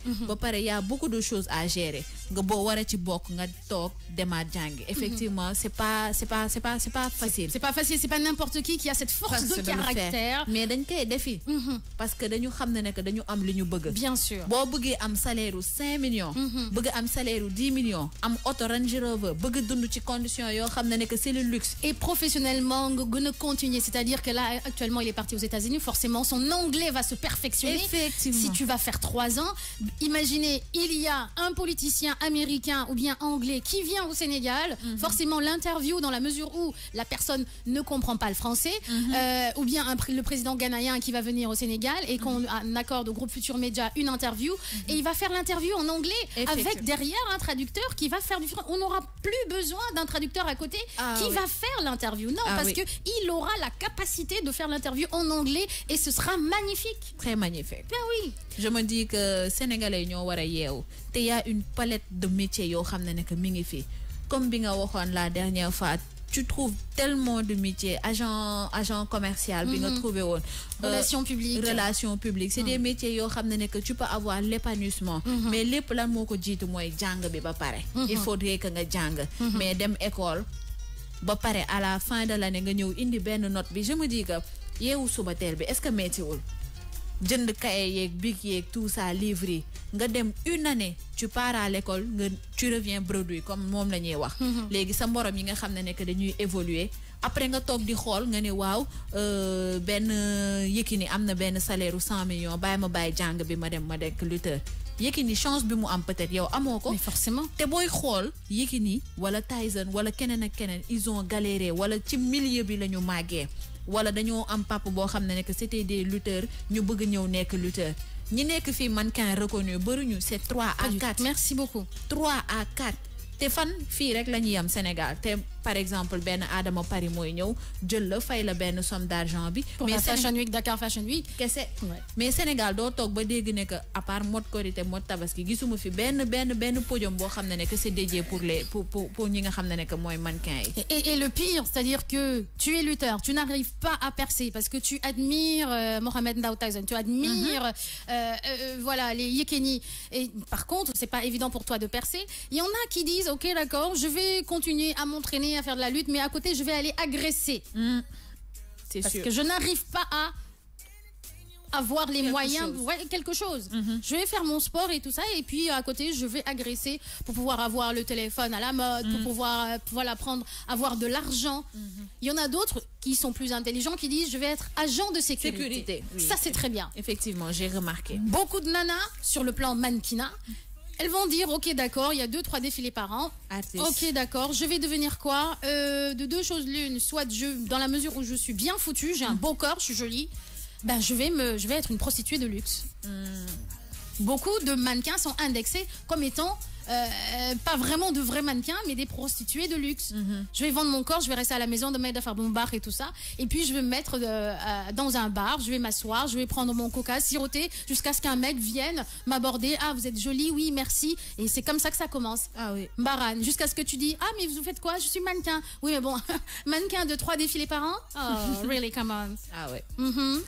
y a beaucoup de choses à gérer nga bo wara ci bok nga tok demaat jàngi effectivement c'est pas facile. C'est pas facile, c'est pas n'importe qui a cette force de caractère. Mais dañ koy defi parce que dañu xam ne que dañu am li ñu bëgg. Bien sûr. Boo bëggee am salaire 5 millions. bëgg am salaire 10 millions. am auto Range Rover bëgg dund ci condition yoo xam ne que c'est le luxe. Et professionnellement nga gën a continuer, c'est-à-dire que là actuellement il est parti aux États-Unis, forcément son anglais va se perfectionner. Effectivement. Si tu vas faire 3 ans, imaginez il y a un politicien américain ou bien anglais qui vient au Sénégal, forcément l'interview dans la mesure où la personne ne comprend pas le français, ou bien le président ghanéen qui va venir au Sénégal et qu'on accorde au groupe Futur Média une interview et il va faire l'interview en anglais avec derrière un traducteur qui va faire du français. On n'aura plus besoin d'un traducteur à côté qui va faire l'interview. Non, parce que il aura la capacité de faire l'interview en anglais et ce sera magnifique. Très magnifique. Ben oui. Je me dis que Sénégalais ñoo wara yeewu te y a une palette de métiers yoo xam ne que mi ngi fi comme bi nga waxoon la dernière fois. Tu trouves tellement de métiers, agent commercial, bi nga trouvé woon. Relations publiques. C'est des métiers yoo xam ne que tu peux avoir l'épanouissement. Mais lépp lan moo ko jiitu mooy jàng bi ba pare. Il faudrait que nga jàng. Mais dem école ba pare à la fin de l'année nga ñëw indi benn note bi. Je me dis que yeewu suba teel bi est-ce que métiwul jënd cahier yeeg bic yeeg tout ça livre nga dem une année tu pars à l'école nga tu reviens bredouille comme moom la ñuy wax. léegi sa morom yi nga xam ne que dañuy évoluer après nga toog di xool nga ne waaw benn Yékini am na benn salaire 100 millions bàyyi jàng bi ma dekk lutteur. Yékini chance bi mu am peut-être yow amoo ko. Mais forcément. te booy xool Yékini wala Tyson wala keneen ak keneen ils ont galéré wala ci milieu bi la ñu màggee. wala dañoo am papa boo xam ne que c'était des lutteurs ñu bëgg ñëw nekk lutteur ñi nekk fii mannequin reconnu bëruñu c'est 3 à 4. Merci beaucoup. 3 à 4 te fan fii rek la ñuy am Sénégal te par exemple benn Adama Paris mooy ñëw jël la fay la benn somme d'argent bi. Pour la Fashion Week, Dakar Fashion Week. kese mais Sénégal doo toog ba dégg ne que à part mode Korité mode Tabaski gisuma fi benn podium boo xam ne que c'est dédié pour ñi nga xam ne que mooy mannequin yi. Et le pire, c'est-à-dire que tu es lutteur, tu n'arrives pas à percer parce que tu admires Mohamed Ndao Tyson, tu admires voilà les Yékini. Et par contre, c'est pas évident pour toi de percer. Il y en a qui disent OK, d'accord, je vais continuer à m'entraîner à faire de la lutte, mais à côté je vais aller agresser. C'est parce sûr. que je n'arrive pas à avoir les moyens, quelque chose. Je vais faire mon sport et tout ça, et puis à côté je vais agresser pour pouvoir avoir le téléphone à la mode, pour pouvoir avoir de l'argent. Il y en a d'autres qui sont plus intelligents qui disent je vais être agent de sécurité. Oui, ça c'est très bien. Effectivement, j'ai remarqué. Beaucoup de nanas sur le plan mannequinat, elles vont dire OK d'accord, il y a 2-3 défilés par an. Artiste. OK d'accord, je vais devenir quoi de deux choses l'une, soit dans la mesure où je suis bien foutue, j'ai un beau corps, je suis jolie, ben je vais être une prostituée de luxe. Beaucoup de mannequins sont indexés comme étant pas vraiment de vrais mannequins, mais des prostituées de luxe. Je vais vendre mon corps, je vais rester à la maison de mettre à faire mon bar et tout ça, et puis je vais me mettre dans un bar, je vais m'asseoir, je vais prendre mon coca, siroter jusqu'à ce qu'un mec vienne m'aborder. Ah, vous êtes jolie, oui, merci. Et c'est comme ça que ça commence. Ah oui. Mbaran, jusqu'à ce que tu dis, ah, mais vous faites quoi? Je suis mannequin. Oui, mais bon, mannequin de 3 défilés par an? Oh, really, come on. Ah ouais.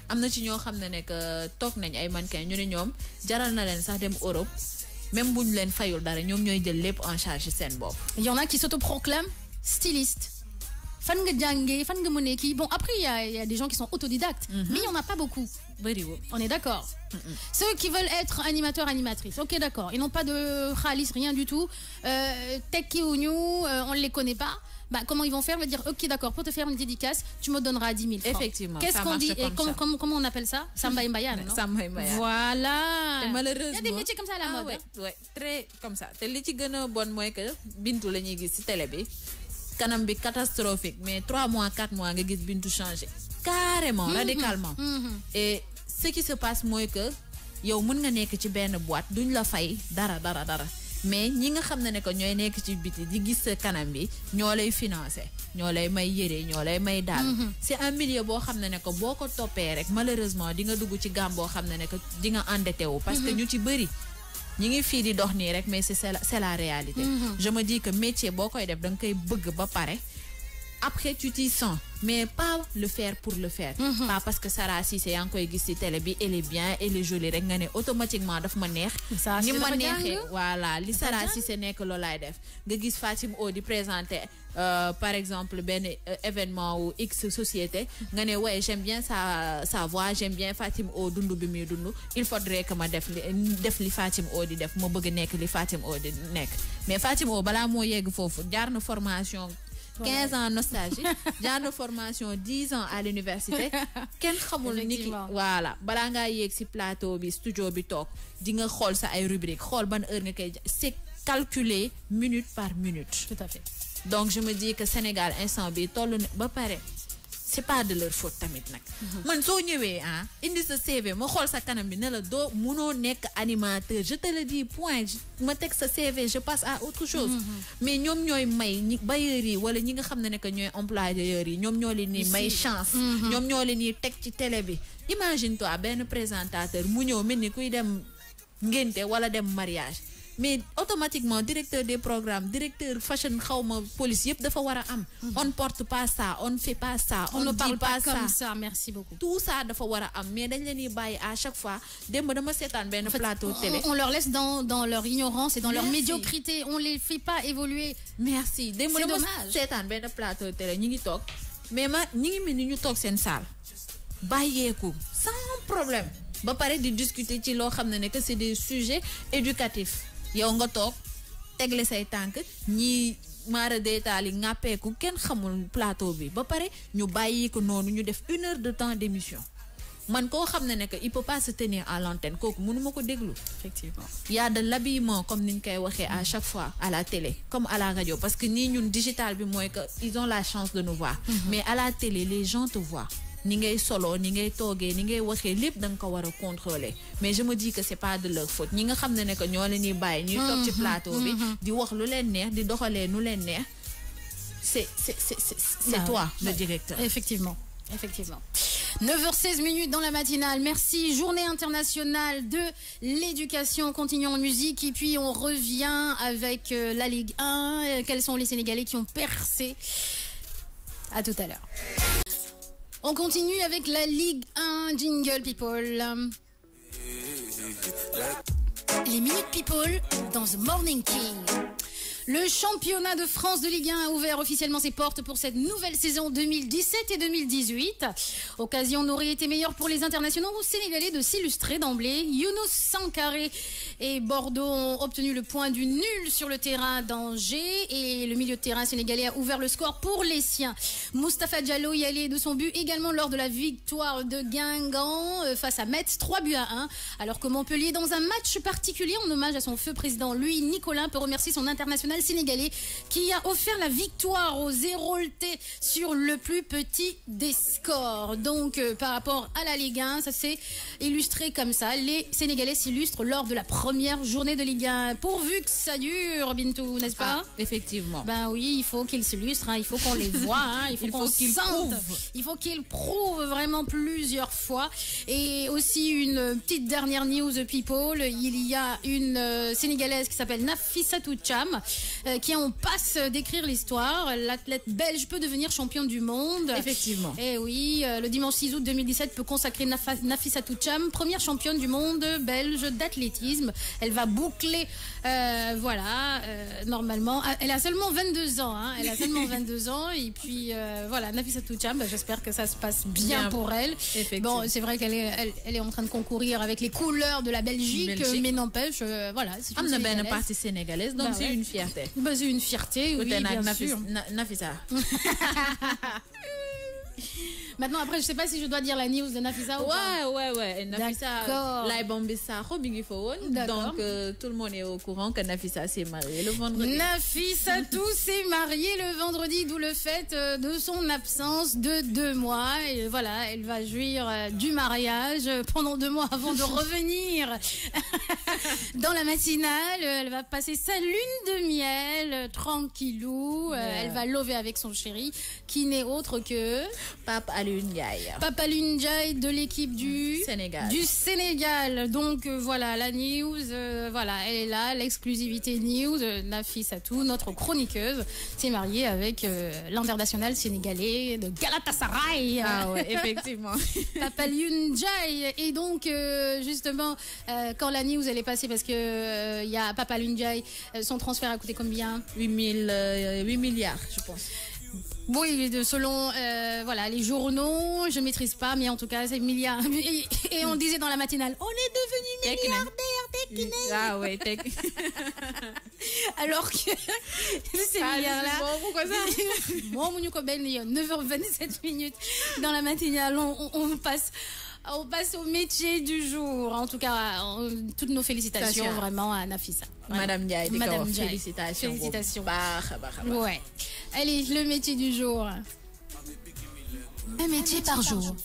Am na ci ñoo xam ne que toog nañ ay mannequin ñu ne ñoom jaral na leen sax dem Europe. Même buñ leen fayul dara ñoom ñooy jël lépp en charge seen bopp. Il y en a qui s'autoproclament stylistes. Fan nga jàngee, fan nga mënee kii. Bon, après, il y a des gens qui sont autodidactes, mais il n'y en a pas beaucoup. On est d'accord. Ceux qui veulent être animateurs, animatrices, ok, d'accord. Ils n'ont pas de khalis, rien du tout. Tekki ou New, on ne les connaît pas. Bah, comment ils vont faire? On va dire, ok, d'accord, pour te faire une dédicace, tu me donneras 10 000 francs. Effectivement. Qu'est-ce qu'on dit? Et comment on appelle ça? Samba Mbayan, non? Samba Mbayan. Voilà. Et malheureusement. Il y a des métiers comme ça à la mode. Ouais, très comme ça. Te li ci gëna bon mooy que Bintu la ñuy gis ci télé bi. Kanam bi catastrophique, mais 3 mois, 4 mois nga gis Bintu changer. Carrément, radicalement. Et ce qui se passe mooy que yow mën nga nekk ci benn boîte duñ la fay dara. Mais ñi nga xam ne que ñooy nekk ci biti di gis sa kanam bi ñoo lay financer ñoo lay may yére ñoo lay may daal. C'est un milieu boo xam ne que boo ko toppee rek malheureusement di nga dugg ci gamme boo xam ne que di nga endetté wu. Parce que ñu ci bëri ñi ngi fii di dox nii rek mais c'est la réalité. Je me dis que métier boo koy def da nga koy bëgg ba pare après tu t'y sens mais pas le faire pour le faire. Pas parce que Sarah Cissé yaa ngi koy gis ci télé bi elle est bien elle est jolie rek nga ne automatiquement daf ma neex. ni ma neexee voilà li Sarah Cissé nekk loolaay def nga gis Fatim O di présenter par exemple benn événement ou X société nga ne ouais j'aime bien sa voix j'aime bien Fatim O dund bi muy dund il faudrait que ma def li Fatim O di def ma bëgg nekk li Fatim O di nekk mais Fatim O balaa moo yegg foofu jaar na formation 15 ans nostalgie jaar na formation 10 ans à l'université kenn xamul ni ki voilà balaa ngaa yéeg ci plateau bi studio bi toog di nga xool sa ay rubrique xool ban heure nga koy c'est calculé minute par minute. Tout à fait. Donc je me dis que Sénégal instant bi tollu ba pare c'est pas de leur faute tamit nag. man soo ñëwee indi sa CV ma xool sa kanam bi ne la doo munoo nekk animateur je te le dis point ma teg sa CV je passe à autre chose. mais ñoom ñooy may ñi bailleurs yi wala ñi nga xam ne que ñooy employeurs yi ñoom ñoo leen ni may chance. ñoom ñoo leen ni teg ci télé bi. imagine toi benn présentateur mu ñëw mel ni kuy dem ngénte wala dem mariage. mais automatiquement directeur des programmes directeur fashion xawma police yëpp dafa war a am. on porte pas ça on fait pas ça. on ne parle pas comme ça merci beaucoup. tout ça dafa war a am mais dañ leen di bàyyi à chaque fois démb dama seetaan benn plateau télé. on leur laisse dans leur ignorance et dans leur médiocrité on les fait pas évoluer. merci démb dama seetaan benn plateau télé ñi ngi toog mais ñi ngi mel ni ñu toog seen salle bàyyeeku sans problème ba pare di discuter ci loo xam ne que c'est des sujets éducatifs. yow nga toog tegle say tànk ñi maara détail yi ngàppeeku kenn xamul plateau bi ba pare ñu bàyyi ko noonu ñu def 1 heure de temps d'émission man koo xam ne que il peut pas se tenir à l'antenne kooku mënuma ko déglu. Effectivement. Il y a de l'habillement comme niñ koy waxee à chaque fois à la télé comme à la radio parce que nii ñun digital bi mooy que ils ont la chance de nous voir. Mais à la télé les gens te voient. ni ngay solo ni ngay toogee ni ngay waxee lépp da nga ko war a contrôler mais je me dis que c'est pas de leur faute ñi nga xam ne que ñoo leen di bàyyi ñuy toog ci plateau bi di wax lu leen neex di doxalee nu leen neex c'est toi le directeur. Effectivement 9h16 dans la matinale. Merci. Journée internationale de l'éducation. Continuons en musique et puis on revient avec la Ligue 1. Quels sont les Sénégalais qui ont percé? À tout à l'heure. On continue avec la Ligue 1. Jingle People. Les Minutes People dans The Morning King. Le championnat de France de Ligue 1 a ouvert officiellement ses portes pour cette nouvelle saison 2017 et 2018. Occasion n'aurait été meilleure pour les internationaux sénégalais de s'illustrer d'emblée. Younous Sankaré et Bordeaux ont obtenu le point du nul sur le terrain d'Angers et le milieu de terrain sénégalais a ouvert le score pour les siens. Moustapha Diallo y allait de son but également lors de la victoire de Guingamp face à Metz, 3-1. Alors que Montpellier, dans un match particulier en hommage à son feu président Louis Nicolin, peut remercier son international sénégalais qui a offert la victoire aux Héroltais sur le plus petit des scores. Donc par rapport à la Ligue 1, ça s'est illustré comme ça. Les Sénégalais s'illustrent lors de la première journée de Ligue 1. Pourvu que ça dure, Bintou, n'est-ce pas? Effectivement. Ben oui, il faut qu'ils s'illustrent, il faut qu'on les voit, il faut qu'on qu'ils prouvent. Il faut qu'ils prouvent vraiment plusieurs fois. Et aussi une petite dernière news people, il y a une Sénégalaise qui s'appelle Nafissatou Cham qui est en passe d'écrire l'histoire. L'athlète belge peut devenir championne du monde. Effectivement. Et oui, le dimanche 6 août 2017 peut consacrer Nafissatou Cham, première championne du monde belge d'athlétisme. Elle va boucler, normalement. Elle a seulement 22 ans. Elle a seulement 22 ans. Et puis, voilà, Nafissatou Cham, j'espère que ça se passe bien pour elle. Bon, c'est vrai qu'elle est en train de concourir avec les couleurs de la Belgique. Mais n'empêche, voilà. C'est une Sénégalaise. Une partie sénégalaise, donc c'est une fierté. C'est une fierté, oui, bien sûr. Nafisa. Maintenant, après, je sais pas si je dois dire la news de Nafisa ou pas. Ouais. Nafisa, Laïbambissa, donc tout le monde est au courant que Nafisa s'est mariée le vendredi. Nafissatou s'est mariée le vendredi, d'où le fait de son absence de 2 mois. Et voilà, elle va jouir du mariage pendant 2 mois avant de revenir Dans la matinale, elle va passer sa lune de miel, tranquillou. Elle va lover avec son chéri, qui n'est autre que Pape Alioune Ndiaye. Pape Alioune Ndiaye de l'équipe du Sénégal. Donc voilà, la news, voilà, elle est là, l'exclusivité news. Nafissatou, notre chroniqueuse, s'est mariée avec l'international sénégalais de Galatasaray. Ah ouais, effectivement. Pape Alioune Ndiaye. Et donc justement, quand la news elle est passée, parce que il y a Pape Alioune Ndiaye, son transfert a coûté combien? 8 milliards, je pense. Oui, selon voilà, les journaux, je ne maîtrise pas, mais en tout cas, c'est milliards. Et on disait dans la matinale, on est devenu milliardaire, ah ouais, alors que ces milliards-là... Pourquoi ça? Bon, 9h27 minutes dans la matinale, on passe au métier du jour. En tout cas, toutes nos félicitations vraiment à Nafissa. Madame Ndiaye, Madame Ndiaye. Félicitations. Ouais. Allez, le métier du jour. Un métier par jour.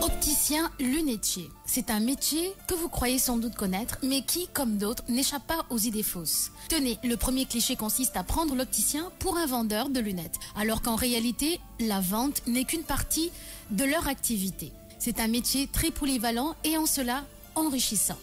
Opticien lunetier. C'est un métier que vous croyez sans doute connaître, mais qui, comme d'autres, n'échappe pas aux idées fausses. Tenez, le premier cliché consiste à prendre l'opticien pour un vendeur de lunettes, alors qu'en réalité, la vente n'est qu'une partie de leur activité. C'est un métier très polyvalent et en cela enrichissant.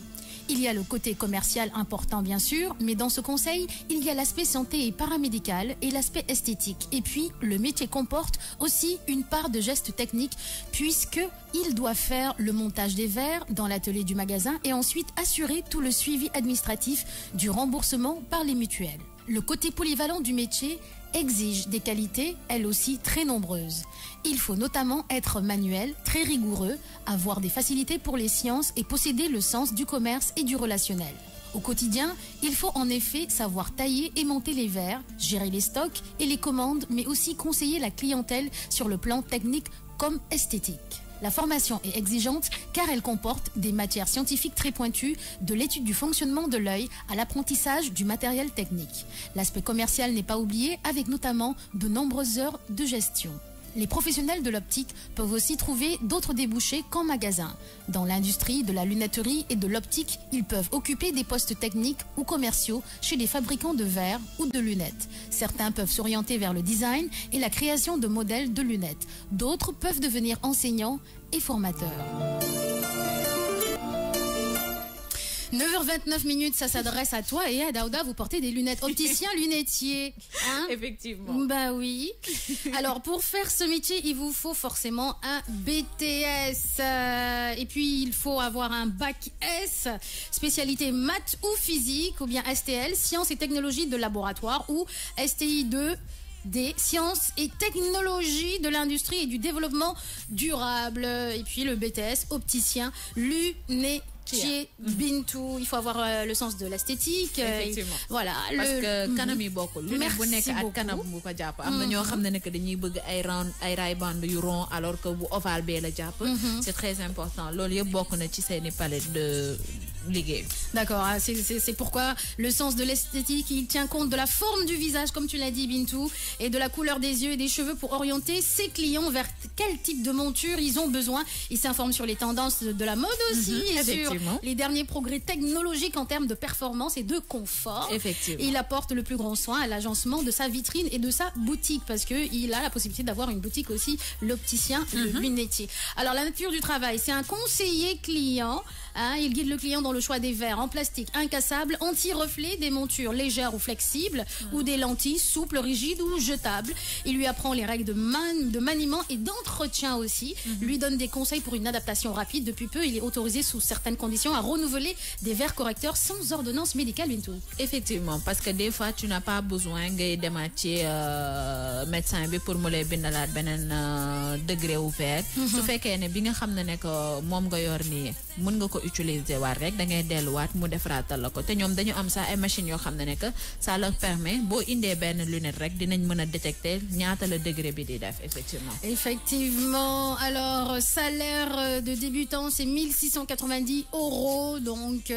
Il y a le côté commercial important bien sûr, mais dans ce conseil, il y a l'aspect santé et paramédical et l'aspect esthétique. Et puis, le métier comporte aussi une part de gestes techniques puisqu'il doit faire le montage des verres dans l'atelier du magasin et ensuite assurer tout le suivi administratif du remboursement par les mutuelles. Le côté polyvalent du métier exige des qualités, elles aussi très nombreuses. Il faut notamment être manuel, très rigoureux, avoir des facilités pour les sciences et posséder le sens du commerce et du relationnel. Au quotidien, il faut en effet savoir tailler et monter les verres, gérer les stocks et les commandes, mais aussi conseiller la clientèle sur le plan technique comme esthétique. La formation est exigeante car elle comporte des matières scientifiques très pointues, de l'étude du fonctionnement de l'œil à l'apprentissage du matériel technique. L'aspect commercial n'est pas oublié avec notamment de nombreuses heures de gestion. Les professionnels de l'optique peuvent aussi trouver d'autres débouchés qu'en magasin. Dans l'industrie de la lunetterie et de l'optique, ils peuvent occuper des postes techniques ou commerciaux chez des fabricants de verres ou de lunettes. Certains peuvent s'orienter vers le design et la création de modèles de lunettes. D'autres peuvent devenir enseignants et formateurs. 9h29 minutes, ça s'adresse à toi et à Daouda, vous portez des lunettes. Opticien lunetier. Hein? Effectivement. Bah oui. Alors, pour faire ce métier, il vous faut forcément un BTS. Et puis, il faut avoir un bac S, spécialité maths ou physique, ou bien STL, sciences et technologies de laboratoire, ou STI 2, des sciences et technologies de l'industrie et du développement durable. Et puis, le BTS, opticien lunetier. Bintou, il faut avoir le sens de l'esthétique. Effectivement. Voilà. Parce que kanam yi bokul. Merci beaucoup. Kanam bu ko japp. Am na ñoo xamné nek dañuy bëgg ay round ay ray band yu rond alors que bu ovale bé la japp. C'est très important. Loolu yëpp bokk na ci seeni palette de liggéey. D'accord, c'est pourquoi le sens de l'esthétique, il tient compte de la forme du visage, comme tu l'as dit Bintou, et de la couleur des yeux et des cheveux pour orienter ses clients vers quel type de monture ils ont besoin. Il s'informe sur les tendances de la mode aussi et sur les derniers progrès technologiques en termes de performance et de confort. Effectivement. Et il apporte le plus grand soin à l'agencement de sa vitrine et de sa boutique parce qu'il a la possibilité d'avoir une boutique aussi, l'opticien, le lunetier. Alors la nature du travail, c'est un conseiller client. Hein, il guide le client dans le choix des verres en plastique incassables, anti-reflet, des montures légères ou flexibles, ou des lentilles souples, rigides ou jetables. Il lui apprend les règles de maniement et d'entretien aussi. Lui donne des conseils pour une adaptation rapide. Depuis peu, il est autorisé sous certaines conditions à renouveler des verres correcteurs sans ordonnance médicale, Bintou. Effectivement, parce que des fois, tu n'as pas besoin de démarcher médecin pour me les bindalat benen degré ouvert. Su fekkee ne bi nga xam ne que moom nga yor nii mën nga ko utiliser war rek da ngay delluwaat mu defaratal la ko te ñoom dañu am sax ay machines yoo xam ne que ça leur permet boo indee benn lunette rek dinañ mën a détecter ñaata la degré bi di def effectivement. Effectivement. Alors salaire de débutant c'est 1690 €. Donc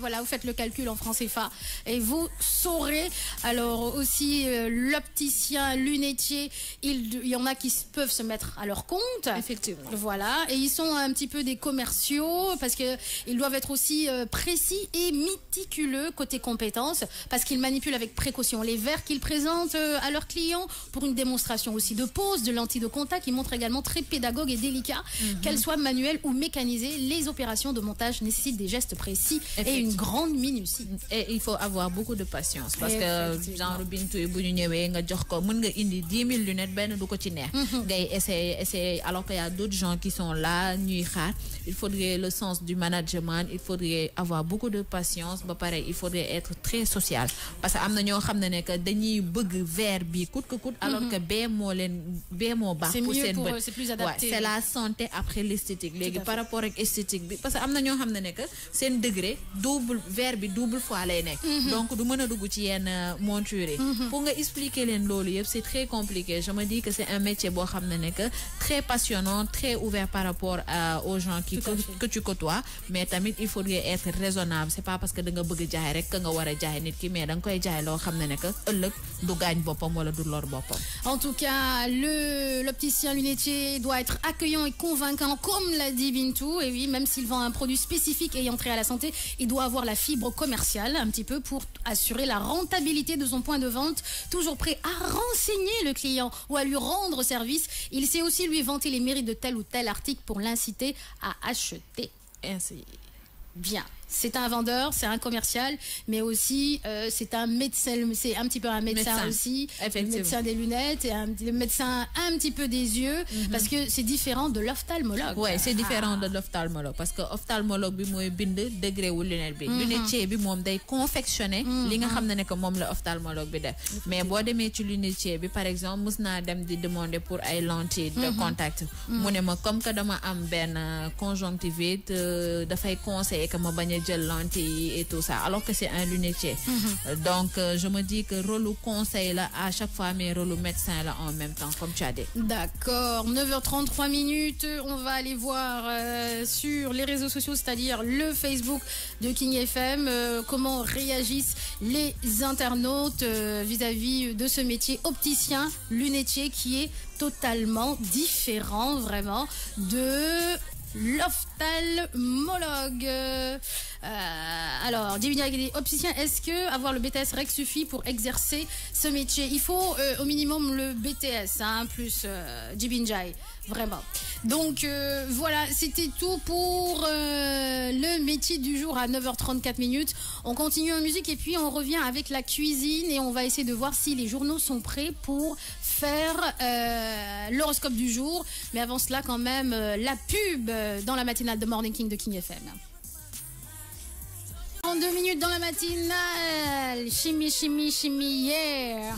voilà, vous faites le calcul en francs CFA et vous saurez. Alors aussi l'opticien, lunetier, il y en a qui peuvent se mettre à leur compte. Effectivement. Voilà, et ils sont un petit peu des commerciaux parce que ils doivent être aussi précis et méticuleux côté compétences parce qu'ils manipulent avec précaution les verres qu'ils présentent à leurs clients pour une démonstration aussi de pose de lentilles de contact. Ils montrent également très pédagogue et délicat, qu'elles soient manuelles ou mécanisées. Les opérations de montage nécessitent des gestes précis et une grande minutie. Et il faut avoir beaucoup de patience parce que genre bintu bu ñu ñëwee nga jox ko mën nga indi 10 000 lunettes benn du ko ci neex ngay essayer alors qu'il y a d'autres gens qui sont là ñuy xaar. Il faudrait le sens du management, il faudrait avoir beaucoup de patience ba pare il faudrait être très social parce que am na ñoo xam ne que dañuy bëgg verre bi coûte que coûte alors que bee moo baax pour seen bët. C'est plus adapté. C'est la santé après l'esthétique léegi par rapport ak esthétique bi parce que am na ñoo xam ne que seen degré double verre bi double fois lay nekk donc du mën a dugg ci yenn monture yi pour nga expliquer leen loolu yëpp c'est très compliqué. Je me dis que c'est un métier boo xam ne que très passionnant, très ouvert par rapport aux gens que tu côtoies, mais tamit il faudrait être raisonnable. C'est pas parce que da nga bëgg jaay rek que nga war a jaay nit ki mais da nga koy jaay loo xam ne que ëllëg du gaañ boppam wala du lor boppam. En tout cas, l'opticien lunetier doit être accueillant et convaincant comme l'a dit Bintou. Et oui, même s'il vend un produit spécifique ayant trait à la santé, il doit avoir la fibre commerciale un petit peu pour assurer la rentabilité de son point de vente, toujours prêt à renseigner le client ou à lui rendre service. Il sait aussi lui vanter les mérites de tel ou tel article pour l'inciter à acheter. Ainsi. Bien. C'est un vendeur, c'est un commercial, mais aussi c'est un médecin, c'est un petit peu un médecin aussi, le médecin des lunettes et le médecin un petit peu des yeux, parce que c'est différent de l'ophtalmologue. Ouais, c'est différent de l'ophtalmologue parce que ophtalmologue bi mooy bind degré wu lunette bi. Lunetier bi moom day confectionner li nga xam ne que moom la ophtalmologue bi def. Mais boo demee ci lunetier bi par exemple mës naa dem di demander pour ay lentilles de contact. Mu ne ma comme que dama am benn conjonctivite dafay conseiller que ma bañ gel lentilles et tout ça alors que c'est un lunetier. Donc je me dis que rôle conseil là à chaque fois mais rôle médecin là en même temps comme tu as dit. D'accord, 9h33 minutes, on va aller voir sur les réseaux sociaux, c'est-à-dire le Facebook de King FM, comment réagissent les internautes vis-à-vis de ce métier opticien lunetier qui est totalement différent vraiment de l'ophtalmologue. Alors, opticien, est-ce que avoir le BTS REC suffit pour exercer ce métier? Il faut au minimum le BTS, plus Jibinjai, vraiment. Donc voilà, c'était tout pour le métier du jour à 9h34 minutes. On continue en musique et puis on revient avec la cuisine et on va essayer de voir si les journaux sont prêts pour faire l'horoscope du jour. Mais avant cela, quand même, la pub dans la matinale de Morning King de King FM. En 2 minutes dans la matinale, chimie, yeah.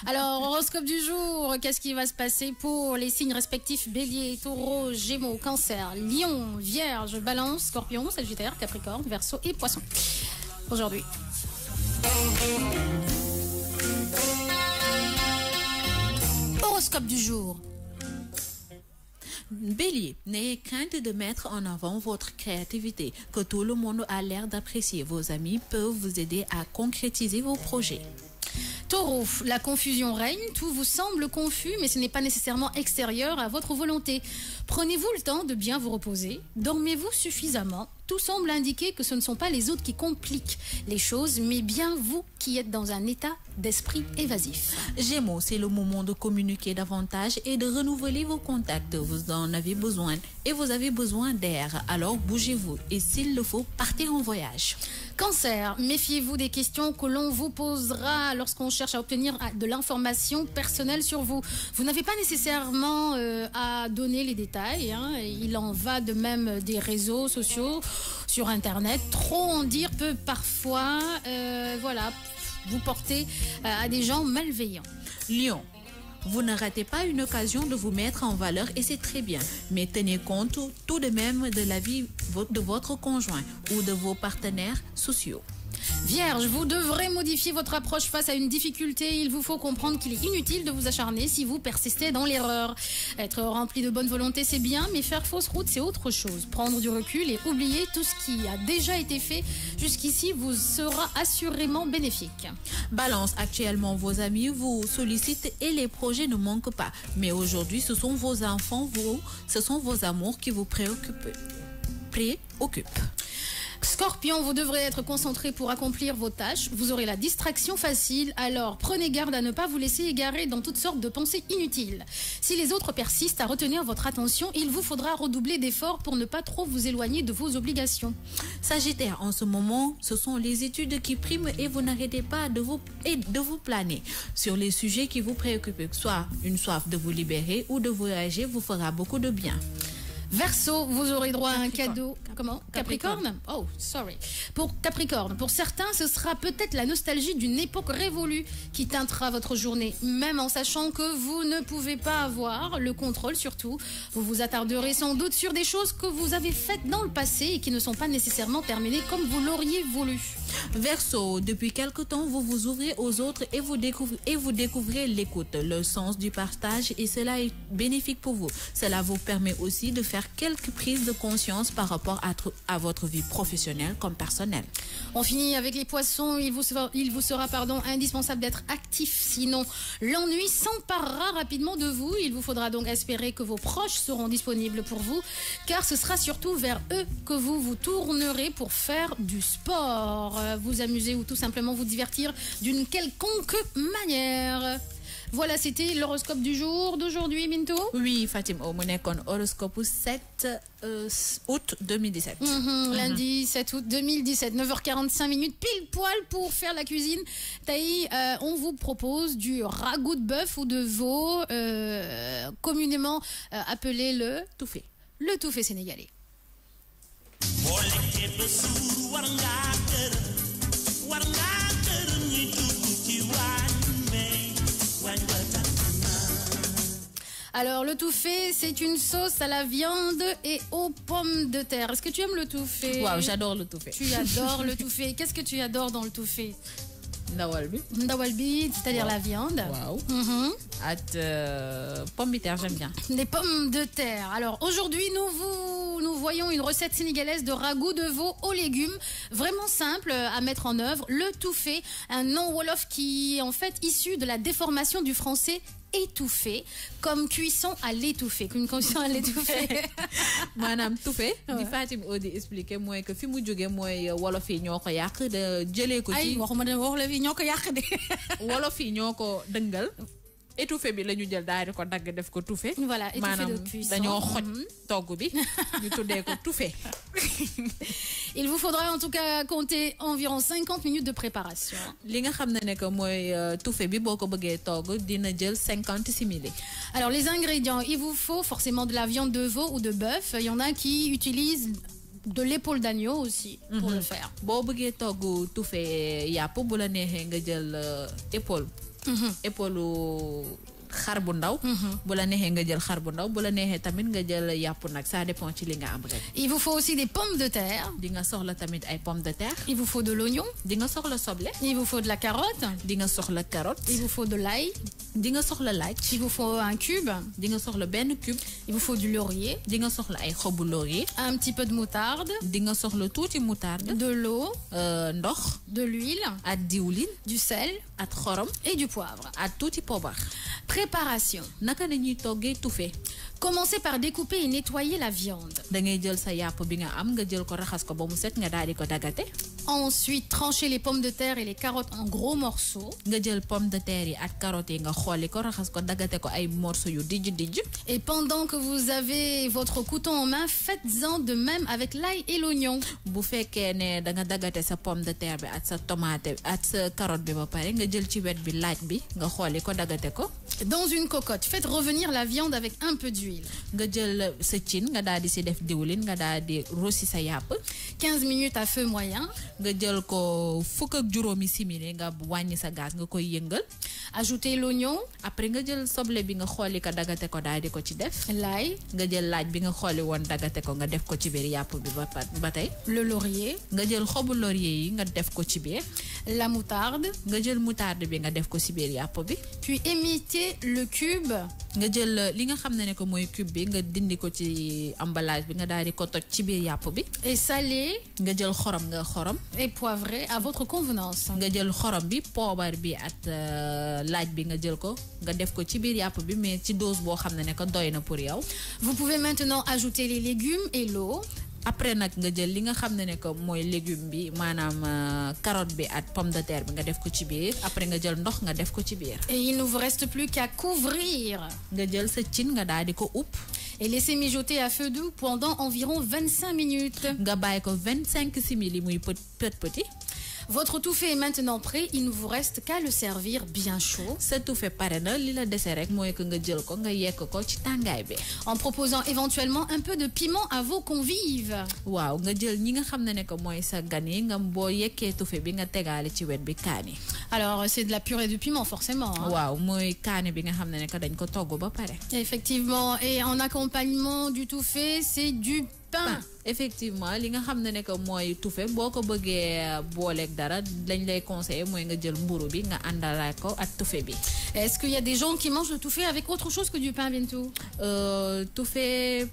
Alors, horoscope du jour, qu'est-ce qui va se passer pour les signes respectifs Bélier, Taureau, Gémeaux, Cancer, Lion, Vierge, Balance, Scorpion, Sagittaire, Capricorne, Verseau et Poisson. Aujourd'hui. Horoscope du jour. Bélier, n'ayez crainte de mettre en avant votre créativité, que tout le monde a l'air d'apprécier. Vos amis peuvent vous aider à concrétiser vos projets. Taureau, la confusion règne, tout vous semble confus, mais ce n'est pas nécessairement extérieur à votre volonté. Prenez-vous le temps de bien vous reposer, dormez-vous suffisamment. Tout semble indiquer que ce ne sont pas les autres qui compliquent les choses, mais bien vous qui êtes dans un état d'esprit évasif. Gémeaux, c'est le moment de communiquer davantage et de renouveler vos contacts. Vous en avez besoin et vous avez besoin d'air. Alors bougez-vous et s'il le faut, partez en voyage. Cancer, méfiez-vous des questions que l'on vous posera lorsqu'on cherche à obtenir de l'information personnelle sur vous. Vous n'avez pas nécessairement à donner les détails. Il en va de même des réseaux sociaux sur Internet. Trop en dire peut parfois vous porter à des gens malveillants. Lion. Vous ne ratez pas une occasion de vous mettre en valeur et c'est très bien. Mais tenez compte tout de même de la vie de votre conjoint ou de vos partenaires sociaux. Vierge, vous devrez modifier votre approche face à une difficulté. Il vous faut comprendre qu'il est inutile de vous acharner si vous persistez dans l'erreur. Être rempli de bonne volonté, c'est bien, mais faire fausse route, c'est autre chose. Prendre du recul et oublier tout ce qui a déjà été fait jusqu'ici vous sera assurément bénéfique. Balance, actuellement vos amis vous sollicitent et les projets ne manquent pas. Mais aujourd'hui, ce sont vos enfants, ce sont vos amours qui vous préoccupent. Scorpion, vous devrez être concentré pour accomplir vos tâches. Vous aurez la distraction facile, alors prenez garde à ne pas vous laisser égarer dans toutes sortes de pensées inutiles. Si les autres persistent à retenir votre attention, il vous faudra redoubler d'efforts pour ne pas trop vous éloigner de vos obligations. Sagittaire, en ce moment, ce sont les études qui priment et vous n'arrêtez pas de vous planer sur les sujets qui vous préoccupent. Soit une soif de vous libérer ou de voyager vous fera beaucoup de bien. Verseau, vous aurez droit à un cadeau. Comment? Capricorne? Oh, sorry. Pour Capricorne, pour certains, ce sera peut-être la nostalgie d'une époque révolue qui teintera votre journée, même en sachant que vous ne pouvez pas avoir le contrôle surtout. Vous vous attarderez sans doute sur des choses que vous avez faites dans le passé et qui ne sont pas nécessairement terminées comme vous l'auriez voulu. Verseau, depuis quelque temps, vous vous ouvrez aux autres et vous découvrez l'écoute, le sens du partage et cela est bénéfique pour vous. Cela vous permet aussi de faire quelques prises de conscience par rapport à votre vie professionnelle comme personnelle. On finit avec les poissons. Il vous sera indispensable d'être actif, sinon l'ennui s'emparera rapidement de vous. Il vous faudra donc espérer que vos proches seront disponibles pour vous, car ce sera surtout vers eux que vous vous tournerez pour faire du sport, vous amuser ou tout simplement vous divertir d'une quelconque manière. Voilà, c'était l'horoscope du jour d'aujourd'hui, Minto. Oui, Fatima, on est con horoscope 7 août 2017. Lundi 7 août 2017, 9h45 minutes, pile poil pour faire la cuisine. Taï, on vous propose du ragoût de bœuf ou de veau, communément appelé le touffé. Le touffé sénégalais. Alors, le touffé, c'est une sauce à la viande et aux pommes de terre. Est-ce que tu aimes le touffé? Waouh, j'adore le touffé. Tu adores le touffé. Qu'est-ce que tu adores dans le touffé? Ndawalbi. Ndawalbi, c'est-à-dire la viande. Waouh. Pommes de terre, j'aime bien. Des pommes de terre. Alors, aujourd'hui, nous voyons une recette sénégalaise de ragoût de veau aux légumes. Vraiment simple à mettre en œuvre. Le touffé, un nom wolof qui est en fait issu de la déformation du français étouffé, comme cuisson à l'étouffé. Une cuisson à l'étouffé. Madame touffé, di Fatim Odi expliquer moi que fi mu jóge mooy wolof yi ñoo ko yàq de jëlee ko ci. ay waxuma ne wolof yi ñoo ko yàq de. wolof yi ñoo ko dëngal. Étouffé bi la ñu jël daal di ko dagg def ko touffé. Voilà, étouffé de cuisson. dañoo xoj togg bi ñu tuddee ko touffé. Il vous faudra en tout cas compter environ 50 minutes de préparation. Li nga xam ne que mooy touffé bi boo ko bëggee togg dina jël 50 simili. Alors les ingrédients, il vous faut forcément de la viande de veau ou de bœuf. Il y en a qui utilisent de l'épaule d'agneau aussi pour le faire. Boo bëggee togg touffé yàpp bu la neexee nga jël épaule. épaule xar bu ndaw bu la neexee nga jël xar bu ndaw bu la neexee tamit nga jël yàpp nag ça dépend ci li nga am rek. Il vous faut aussi des pommes de terre. di nga soxla tamit ay pommes de terre. Il vous faut de l'oignon. di nga soxla soble. Il vous faut de la carotte. di nga soxla carotte. Il vous faut de l'ail. di nga soxla laaj. Il vous faut un cube. di nga soxla benn cube. Il vous faut du laurier. di nga soxla ay xobu laurier. Un petit peu de moutarde. di nga soxla tuuti moutarde. De l'eau. Ndox. De l'huile. ak diwlin. Du sel. ak xorom. Et du poivre. ak tuuti poobar. Préparation. naka la ñuy toggee touffé. Commencez par découper et nettoyer la viande. da ngay jël sa yàpp bi nga am nga jël ko raxas ko ba mu set nga daal di ko dagate. Ensuite, tranchez les pommes de terre et les carottes en gros morceaux. nga jël pomme de terre yi ak carottes yi nga xooli ko raxas ko dagate ko ay morceaux yu dijj. Et pendant que vous avez votre couteau en main, faites-en de même avec l'ail et l'oignon. bu fekkee ne da nga dagate sa pomme de terre bi ak sa tomate ak sa carotte bi ba pare nga jël ci wet bi laaj bi nga xooli ko dagate ko. Dans une cocotte, faites revenir la viande avec un peu d'huile. nga jël sa cin nga daal di si def diwlin nga daal di rossi sa yàpp. 15 minutes à feu moyen. nga jël ko fukk ak juróomi simili nga wàññi sa gaz nga koy yëngal. Ajouter l'oignon. Après nga jël soble bi nga xooli ko dagate ko daal di ko ci def. L'ail. nga jël laaj bi nga xooli woon dagate ko nga def ko ci biir yàpp bi ba tey. Le laurier. nga jël xobu laurier yi nga def ko ci biir. La moutarde. nga jël moutarde bi nga def ko ci biir yàpp bi. Puis émietter le cube. nga jël li nga xam ne ko mooy cube bi nga dindi ko ci emballage bi nga daal di ko toj ci biir yàpp bi. Et salé. nga jël xorom nga xorom. Et poivré à votre convenance. nga jël xorom bi poobar bi at laaj bi nga jël ko nga def ko ci biir yàpp bi mais ci dose boo xam ne ko doy na pour yow. Vous pouvez maintenant ajouter les légumes et l'eau. Après nag nga jël li nga xam ne ko mooy légume bi maanaam carotte bi ak pomme de terre bi nga def ko ci biir après nga jël ndox nga def ko ci biir. Et il ne vous reste plus qu'à couvrir. nga jël sa cin nga daal di ko upp. Et laisser mijoter à feu doux pendant environ 25 minutes. nga bàyyi ko 25 simili muy petit. Votre touffé est maintenant prêt, il ne vous reste qu'à le servir bien chaud. Sa touffé pare na li la dese rek mooy que nga jël ko nga yekk ko ci tàngaay bi. En proposant éventuellement un peu de piment à vos convives. waaw nga jël ñi nga xam ne ko mooy sa gan yi nga boo yekkee touffé bi nga tegaale ci wet bi kaani. Alors c'est de la purée de piment forcément. Hein? waaw mooy kaani bi nga xam ne ko dañ ko togg ba pare. Effectivement, et en accompagnement du touffé, c'est du pain. Effectivement li nga xam ne que mooy touffé boo ko bëggee booleeg dara dañ lay conseiller mooy nga jël mburu bi nga àndalaat ko ak touffé bi. Est-ce qu'il y a des gens qui mangent le touffé avec autre chose que du pain, Bintou? Touffé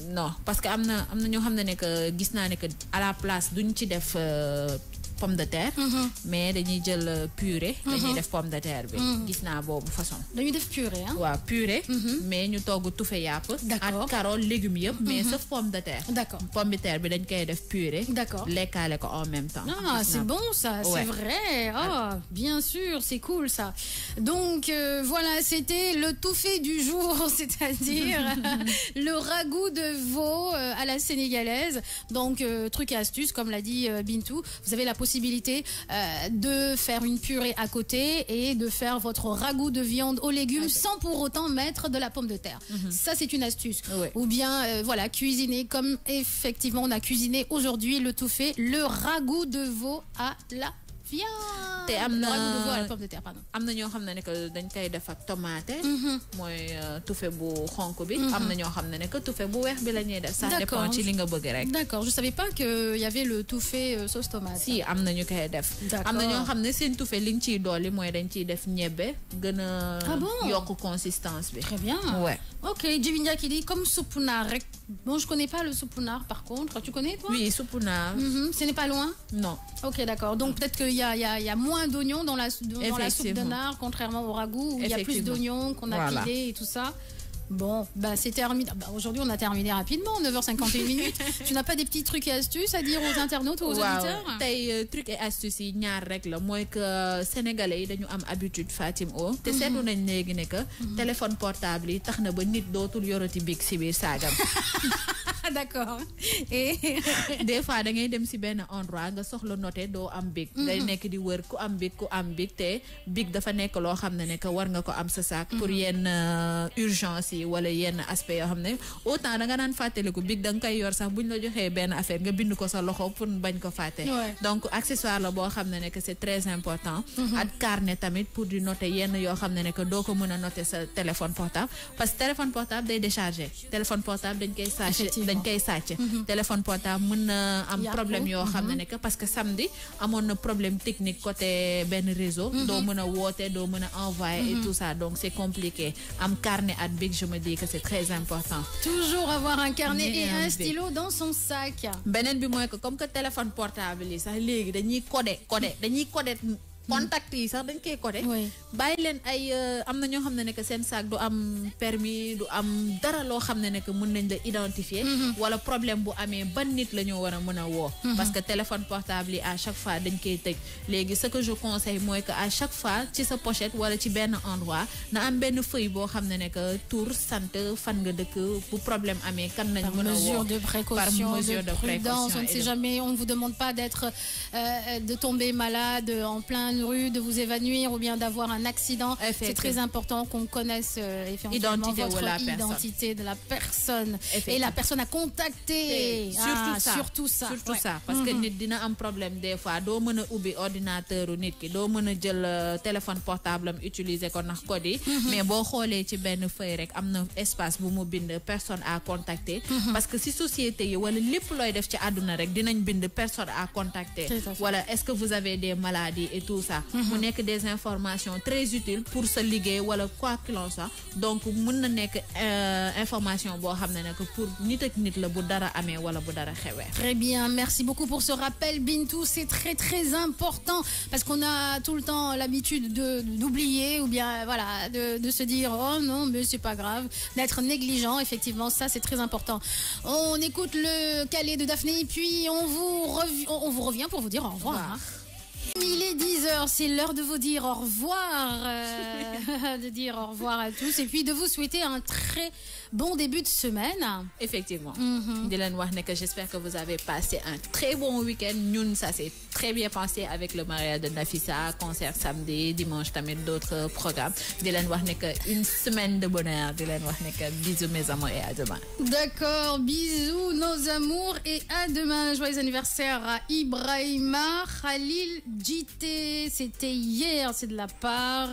non parce que am na ñoo xam ne que gis naa ne que à la place duñ ci def pomme de terre. mais dañuy jël purée. dañuy def pomme de terre bi. gis naa boobu façon. dañuy def purée hein. waaw purée. mais ñu togg touffé yàpp. d'accord ak carotte légumes yëpp. mais sauf pomme de terre. d'accord pomme de terre bi dañ koy def purée. d'accord lekkaale ko en même temps. Ah c'est bon ça, c'est vrai. Ah bien sûr, c'est cool ça. Donc voilà, c'était le touffé du jour, c'est-à-dire le ragoût de veau à la sénégalaise. Donc truc et astuce, comme l'a dit Bintou, vous avez la possibilité de faire une purée à côté et de faire votre ragoût de viande aux légumes sans pour autant mettre de la pomme de terre. Ça c'est une astuce. Ou bien voilà, cuisiner comme effectivement on a cuisiné aujourd'hui le touffé, le ragoût de veau à la viande. te am na ragoût de veau à la pomme de terre, pardon. am na ñoo xam ne que dañ koy def ak tomate. mooy touffé bu xonk bi. am na ñoo xam ne que touffé bu weex bi la ñuy def. ça dépend ci li nga bëgg rek. D'accord, je savais pas que y avait le touffé sauce tomate. si am na ñu koy def. am na ñoo xam ne seen touffé liñ ciy dolli mooy dañ ciy def ñebbe gën a. Ah bon? yokk consistance bi. Très bien. Ouais. Ok, Djibinia qui dit comme soupunar. Bon, je connais pas le soupunar par contre. Tu connais toi? Oui, soupunar. Ce n'est pas loin? Non. Ok, d'accord. Donc peut-être qu'il y a moins d'oignons dans la soupe de nard, contrairement au ragoût où il y a plus d'oignons qu'on a pilés et tout ça. Bon, bah c'est terminé. Bah, aujourd'hui, on a terminé rapidement, 9h51 minutes. Tu n'as pas des petits trucs et astuces à dire aux internautes ou aux auditeurs? Tey trucs et astuces yi ñaar rek la mooy que sénégalais yi dañu am habitude Fatim O te seetlu nañ léegi ne que téléphone portable yi tax na ba nit dootul yorati big si biir saagam. D'accord. Et des fois da ngay dem si benn endroit nga soxla noté doo am big. ngay nekk di wër ku am big te big dafa nekk loo xam ne que war nga ko am sa sac pour yenn urgence yi wala yenn aspect yoo xam ne autant da nga daan fàttaliku big da nga koy yor sax buñ la joxee benn affaire nga bind ko sa loxo pour bañ ko fàtte. donc accessoire la boo xam ne que c'est très important. ak carnet tamit pour di noter yenn yoo xam ne que doo ko mën a noter sa téléphone portable parce que téléphone portable day décharger téléphone portable dañ koy sàcc téléphone portable mën na am problème yoo xam ne que parce que samedi amoon na problème technique côté benn réseau doo mën a woote doo mën a envoyer et tout ça donc c'est compliqué am carnet ak bic je me dis que c'est très important. Toujours avoir un carnet et un stylo dans son sac. beneen bi mooy que comme que téléphone portable yi sax léegi dañuy coder contact yi sax dañ koy codé. bàyyi leen ay am na ñoo xam ne que seen sac du am permis du am dara loo xam ne que mën nañ la identifier. wala problème bu amee ban nit la ñu war a mën a woo. parce que téléphone portable yi à chaque fois dañ koy tëj léegi ce que je conseille mooy que à chaque fois ci sa pochette wala ci benn endroit na am benn feuille boo xam ne que tour sant fan nga dëkk bu problème amee kan nañ mën a woo. mesure de précaution, de prudence. On ne sait jamais, on ne vous demande pas de tomber malade en plein une rue, de vous évanouir ou bien d'avoir un accident. C'est très important qu'on connaisse effectivement votre identité de la personne et la personne à contacter. Surtout ça. Parce que nit dina am problème des fois doo mën a ubbi ordinateur u nit ki doo mën a jël téléphone portable am utiliser ko ndax code yi mais boo xoolee ci benn feuille rek am na espace bu mu bind personne à contacter parce que si société yi wala lépp looy def ci àdduna rek dinañ bind personne à contacter wala est-ce que vous avez des maladies et tout ça mu nekk des informations très utiles pour se liggéey wala quoi qu'il en soit donc mën na nekk information boo xam ne que pour nit ak nit la bu dara amee wala bu dara xewee. Très bien, merci beaucoup pour ce rappel Bintou, c'est très très important parce qu'on a tout le temps l'habitude d'oublier ou bien voilà de se dire oh non mais c'est pas grave, d'être négligent. Effectivement ça c'est très important. On écoute le Calais de Daphné puis on vous revient pour vous dire au revoir. Hein. Il est 10h, c'est l'heure de vous dire au revoir, de dire au revoir à tous et puis de vous souhaiter un très bon début de semaine. Effectivement. Dylan Warneke, j'espère que vous avez passé un très bon week-end. Nous, ça s'est très bien passé avec le mariage de Nafissa, concert samedi, dimanche, tamit d'autres programmes. Dylan Warneke, une semaine de bonheur. Dylan Warneke, bisous mes amours et à demain. D'accord, bisous nos amours et à demain. Joyeux anniversaire à Ibrahima Khalil JT. C'était hier, c'est de la part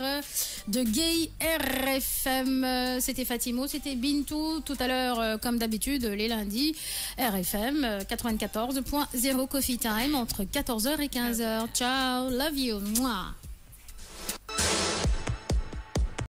de Gay RFM. C'était Fatimo, c'était Bintou. Tout à l'heure, comme d'habitude, les lundis, RFM 94.0 Coffee Time entre 14h et 15h. Ciao, love you. Mouah.